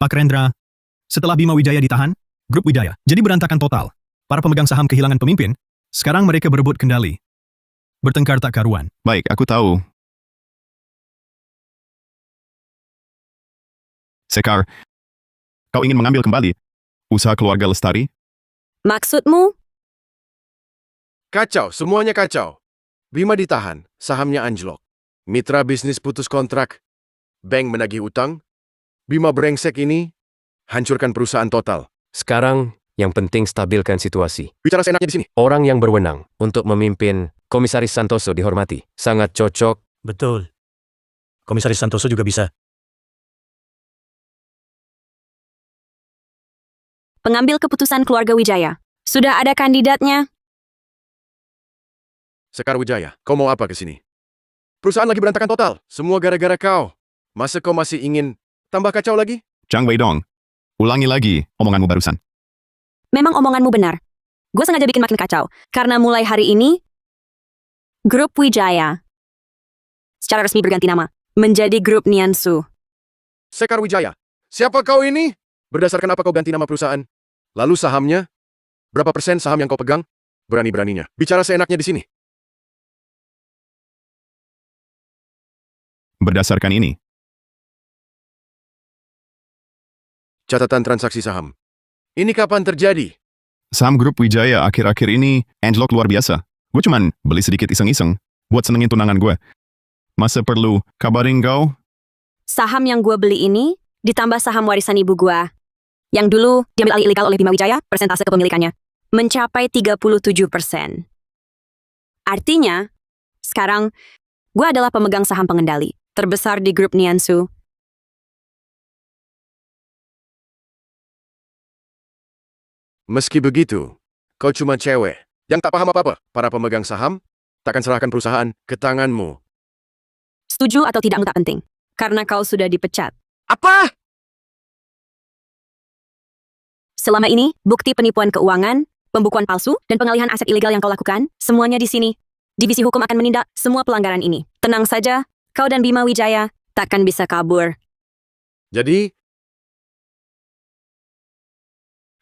Pak Rendra, setelah Bima Wijaya ditahan, grup Wijaya jadi berantakan total. Para pemegang saham kehilangan pemimpin, sekarang mereka berebut kendali. Bertengkar tak karuan. Baik, aku tahu. Sekar, kau ingin mengambil kembali usaha keluarga Lestari? Maksudmu? Kacau, semuanya kacau. Bima ditahan, sahamnya anjlok. Mitra bisnis putus kontrak. Bank menagih utang. Bima brengsek ini hancurkan perusahaan total. Sekarang, yang penting stabilkan situasi. Bicara seenaknya di sini. Orang yang berwenang untuk memimpin Komisaris Santoso dihormati. Sangat cocok. Betul. Komisaris Santoso juga bisa. Pengambil keputusan keluarga Wijaya. Sudah ada kandidatnya? Sekar Wijaya, kau mau apa ke sini? Perusahaan lagi berantakan total. Semua gara-gara kau. Masa kau masih ingin tambah kacau lagi? Chang Weidong, ulangi lagi omonganmu barusan. Memang omonganmu benar. Gue sengaja bikin makin kacau. Karena mulai hari ini, Grup Wijaya secara resmi berganti nama menjadi Grup Niansu. Sekar Wijaya, siapa kau ini? Berdasarkan apa kau ganti nama perusahaan? Lalu sahamnya? Berapa persen saham yang kau pegang? Berani-beraninya. Bicara seenaknya di sini. Berdasarkan ini, Catatan transaksi saham. Ini kapan terjadi? saham grup Wijaya akhir-akhir ini anjlok luar biasa. Gue cuman beli sedikit iseng-iseng buat senengin tunangan gue. Masa perlu kabarin kau? Saham yang gue beli ini ditambah saham warisan ibu gue. Yang dulu diambil alih ilegal oleh Bima Wijaya, persentase kepemilikannya mencapai 37%. Artinya, sekarang gue adalah pemegang saham pengendali terbesar di grup Niansu. Meski begitu, kau cuma cewek yang tak paham apa-apa. Para pemegang saham takkan serahkan perusahaan ke tanganmu. Setuju atau tidakmu tak penting, karena kau sudah dipecat. Apa? Selama ini, bukti penipuan keuangan, pembukuan palsu, dan pengalihan aset ilegal yang kau lakukan, semuanya di sini. Divisi hukum akan menindak semua pelanggaran ini. Tenang saja, kau dan Bima Wijaya takkan bisa kabur. Jadi,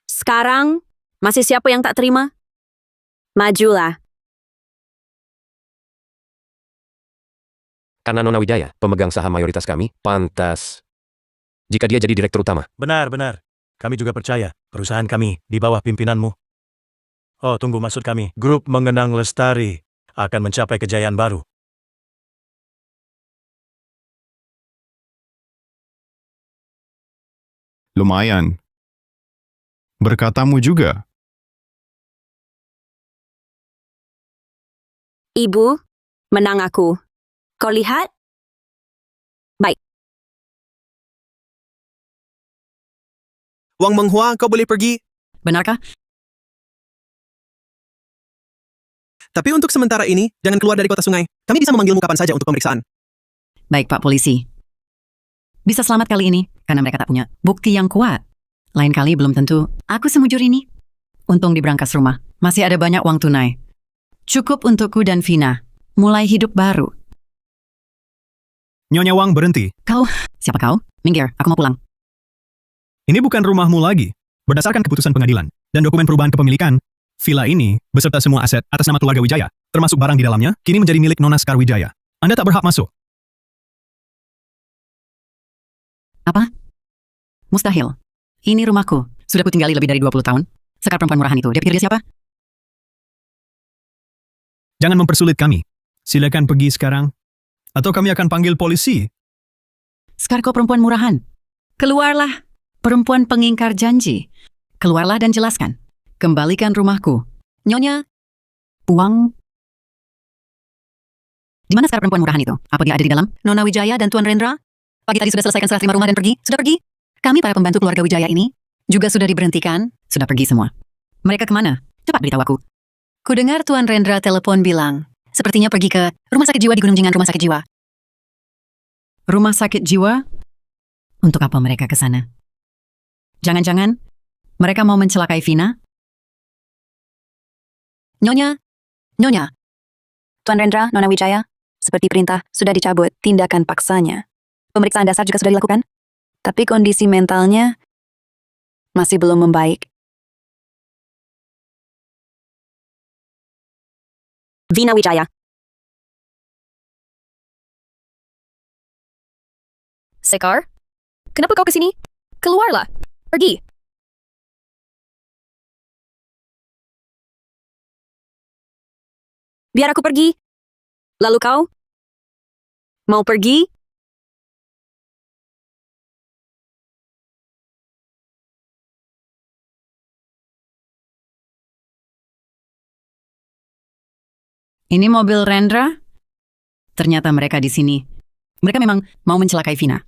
sekarang, masih siapa yang tak terima? Majulah. Karena Nona Wijaya, pemegang saham mayoritas kami, pantas jika dia jadi direktur utama. Benar, benar. Kami juga percaya perusahaan kami di bawah pimpinanmu. Oh, tunggu, maksud kami, Grup Mengenang Lestari akan mencapai kejayaan baru. Lumayan. Berkatamu juga. Ibu, menang aku. Kau lihat? Baik. Wang Menghua, kau boleh pergi. Benarkah? Tapi untuk sementara ini, jangan keluar dari kota sungai. Kami bisa memanggilmu kapan saja untuk pemeriksaan. Baik, Pak Polisi. Bisa selamat kali ini, karena mereka tak punya bukti yang kuat. Lain kali belum tentu aku semujur ini. Untung di berangkas rumah, masih ada banyak uang tunai. Cukup untukku dan Vina. Mulai hidup baru. Nyonya Wang, berhenti. Kau, siapa kau? Minggir, aku mau pulang. Ini bukan rumahmu lagi. Berdasarkan keputusan pengadilan dan dokumen perubahan kepemilikan, villa ini, beserta semua aset atas nama keluarga Wijaya, termasuk barang di dalamnya, kini menjadi milik Nona Sekar Wijaya. Anda tak berhak masuk. Apa? Mustahil. Ini rumahku. Sudah kutinggali lebih dari 20 tahun. Sekar perempuan murahan itu, dia pikir dia siapa? Jangan mempersulit kami. Silakan pergi sekarang. Atau kami akan panggil polisi. Sekar kau perempuan murahan. Keluarlah. Perempuan pengingkar janji. Keluarlah dan jelaskan. Kembalikan rumahku. Nyonya, uang. Di mana Sekar perempuan murahan itu? Apa dia ada di dalam? Nona Wijaya dan Tuan Rendra? Pagi tadi sudah selesaikan serah terima rumah dan pergi. Sudah pergi. Kami para pembantu keluarga Wijaya ini juga sudah diberhentikan. Sudah pergi semua. Mereka kemana? Cepat beritahu aku. Kudengar Tuan Rendra telepon bilang, sepertinya pergi ke rumah sakit jiwa di Gunung Jingan, rumah sakit jiwa. Rumah sakit jiwa? Untuk apa mereka ke sana? Jangan-jangan mereka mau mencelakai Vina? Nyonya, Nyonya. Tuan Rendra, Nona Wijaya, seperti perintah, sudah dicabut tindakan paksanya. Pemeriksaan dasar juga sudah dilakukan. Tapi kondisi mentalnya masih belum membaik. Vina Wijaya. Sekar? Kenapa kau kesini? Keluarlah. Pergi. Biar aku pergi. Lalu kau? Mau pergi? Ini mobil Rendra? Ternyata mereka di sini. Mereka memang mau mencelakai Vina.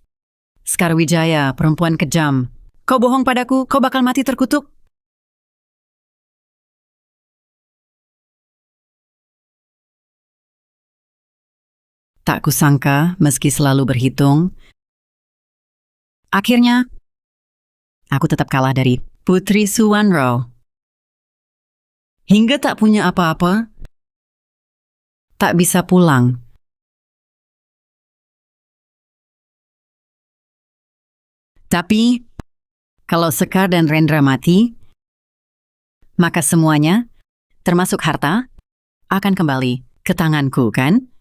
Sekar Wijaya, perempuan kejam. Kau bohong padaku, kau bakal mati terkutuk. Tak kusangka, meski selalu berhitung, akhirnya aku tetap kalah dari Putri Suwanro. Hingga tak punya apa-apa, tak bisa pulang. Tapi, kalau Sekar dan Rendra mati, maka semuanya, termasuk harta, akan kembali ke tanganku, kan?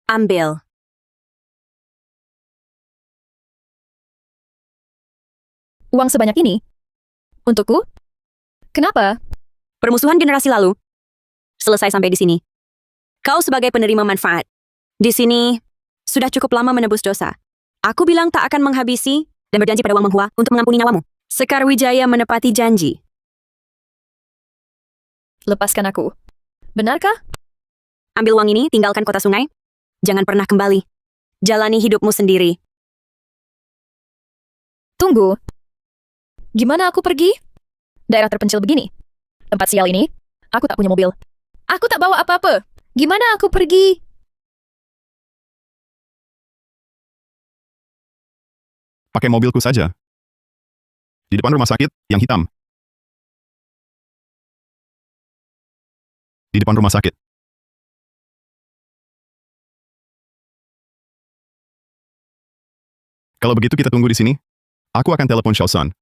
Ambil. Uang sebanyak ini? Untukku? Kenapa? Permusuhan generasi lalu. Selesai sampai di sini. Kau sebagai penerima manfaat. Di sini, sudah cukup lama menebus dosa. Aku bilang tak akan menghabisi dan berjanji pada Wang Menghua untuk mengampuni nyawamu. Sekar Wijaya menepati janji. Lepaskan aku. Benarkah? Ambil uang ini, tinggalkan kota sungai. Jangan pernah kembali. Jalani hidupmu sendiri. Tunggu. Gimana aku pergi? Daerah terpencil begini. Tempat sial ini, aku tak punya mobil. Aku tak bawa apa-apa. Gimana aku pergi? Pakai mobilku saja. Di depan rumah sakit, yang hitam. Di depan rumah sakit. Kalau begitu kita tunggu di sini. Aku akan telepon Xiaosan.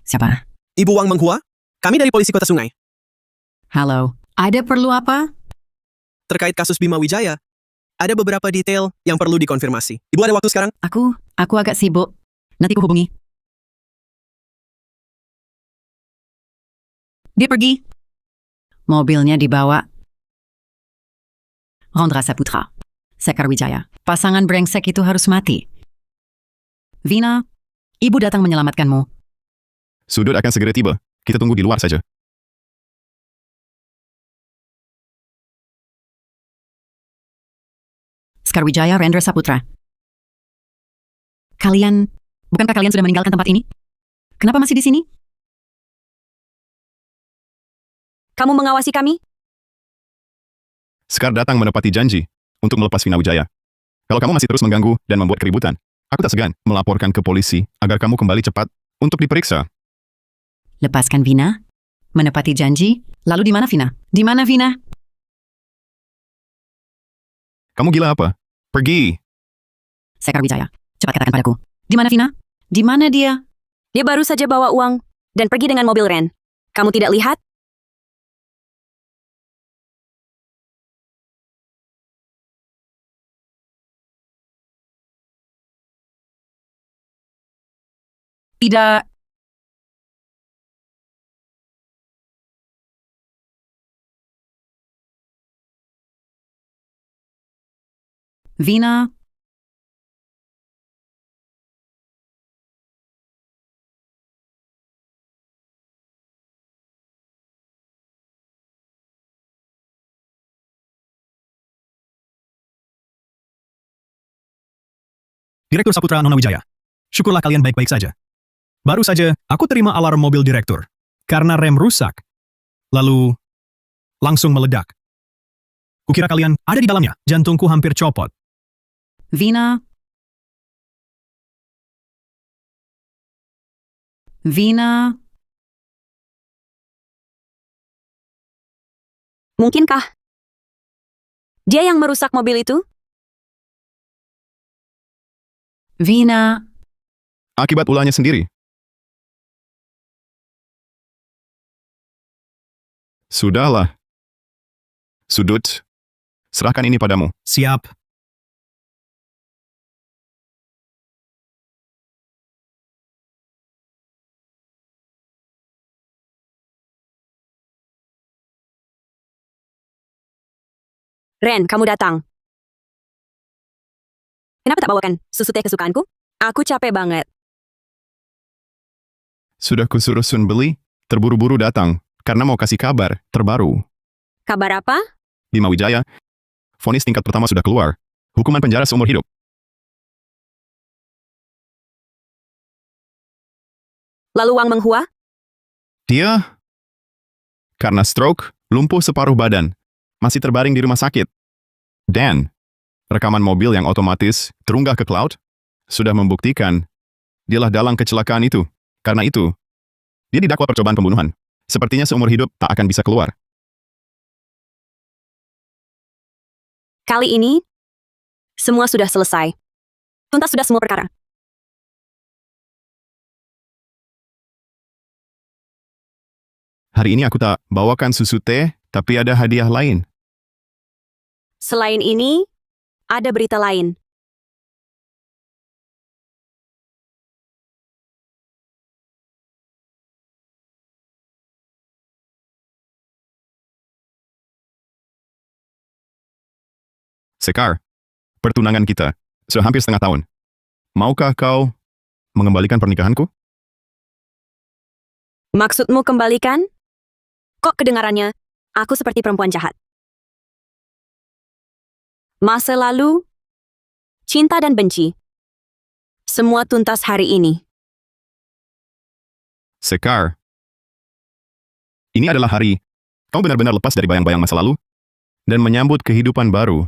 Siapa? Ibu Wang Menghua, kami dari polisi kota sungai. Halo, ada perlu apa? Terkait kasus Bima Wijaya, ada beberapa detail yang perlu dikonfirmasi. Ibu ada waktu sekarang? Aku agak sibuk. Nanti ku hubungi. Dia pergi. Mobilnya dibawa. Rendra Saputra. Sekar Wijaya. Pasangan brengsek itu harus mati. Vina, ibu datang menyelamatkanmu. Sudut akan segera tiba. Kita tunggu di luar saja. Sekar Wijaya, Rendra Saputra. Bukankah kalian sudah meninggalkan tempat ini? Kenapa masih di sini? Kamu mengawasi kami? Sekar datang menepati janji untuk melepas Vina Wijaya. Kalau kamu masih terus mengganggu dan membuat keributan, aku tak segan melaporkan ke polisi agar kamu kembali cepat untuk diperiksa. Lepaskan Vina? Menepati janji? Lalu di mana Vina? Di mana Vina? Kamu gila apa? Pergi! Sekar Wijaya, cepat katakan padaku. Di mana Vina? Di mana dia? Dia baru saja bawa uang dan pergi dengan mobil Ren. Kamu tidak lihat? Tidak. Vina. Direktur Saputra Nona Wijaya. Syukurlah kalian baik-baik saja. Baru saja aku terima alarm mobil direktur. Karena rem rusak. Lalu, langsung meledak. Kukira kalian ada di dalamnya. Jantungku hampir copot. Vina. Vina. Mungkinkah dia yang merusak mobil itu? Vina. Akibat ulahnya sendiri. Sudahlah. Sudut. Serahkan ini padamu. Siap. Ren, kamu datang. Kenapa tak bawakan susu teh kesukaanku? Aku capek banget. Sudah kusuruh Sun beli, terburu-buru datang, karena mau kasih kabar terbaru. Kabar apa? Bima Wijaya, vonis tingkat pertama sudah keluar. Hukuman penjara seumur hidup. Lalu Wang Menghua? Dia, karena stroke, lumpuh separuh badan, masih terbaring di rumah sakit. Dan, rekaman mobil yang otomatis terunggah ke cloud, sudah membuktikan dialah dalang kecelakaan itu. Karena itu, dia didakwa percobaan pembunuhan. Sepertinya seumur hidup tak akan bisa keluar. Kali ini, semua sudah selesai. Tuntas sudah semua perkara. Hari ini aku tak bawakan susu teh, tapi ada hadiah lain. Selain ini, ada berita lain. Sekar, pertunangan kita sudah hampir setengah tahun. Maukah kau mengembalikan pernikahanku? Maksudmu kembalikan? Kok kedengarannya, aku seperti perempuan jahat. Masa lalu, cinta dan benci. Semua tuntas hari ini. Sekar, ini adalah hari kau benar-benar lepas dari bayang-bayang masa lalu dan menyambut kehidupan baru.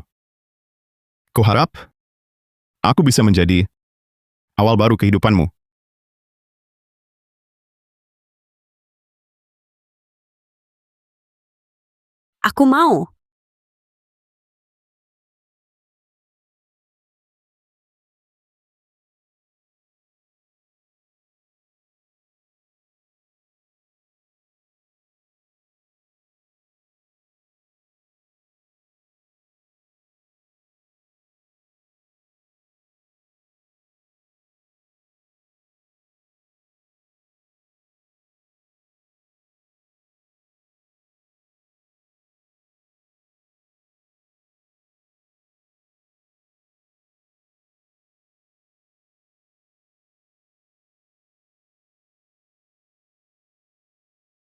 Kuharap aku bisa menjadi awal baru kehidupanmu. Aku mau.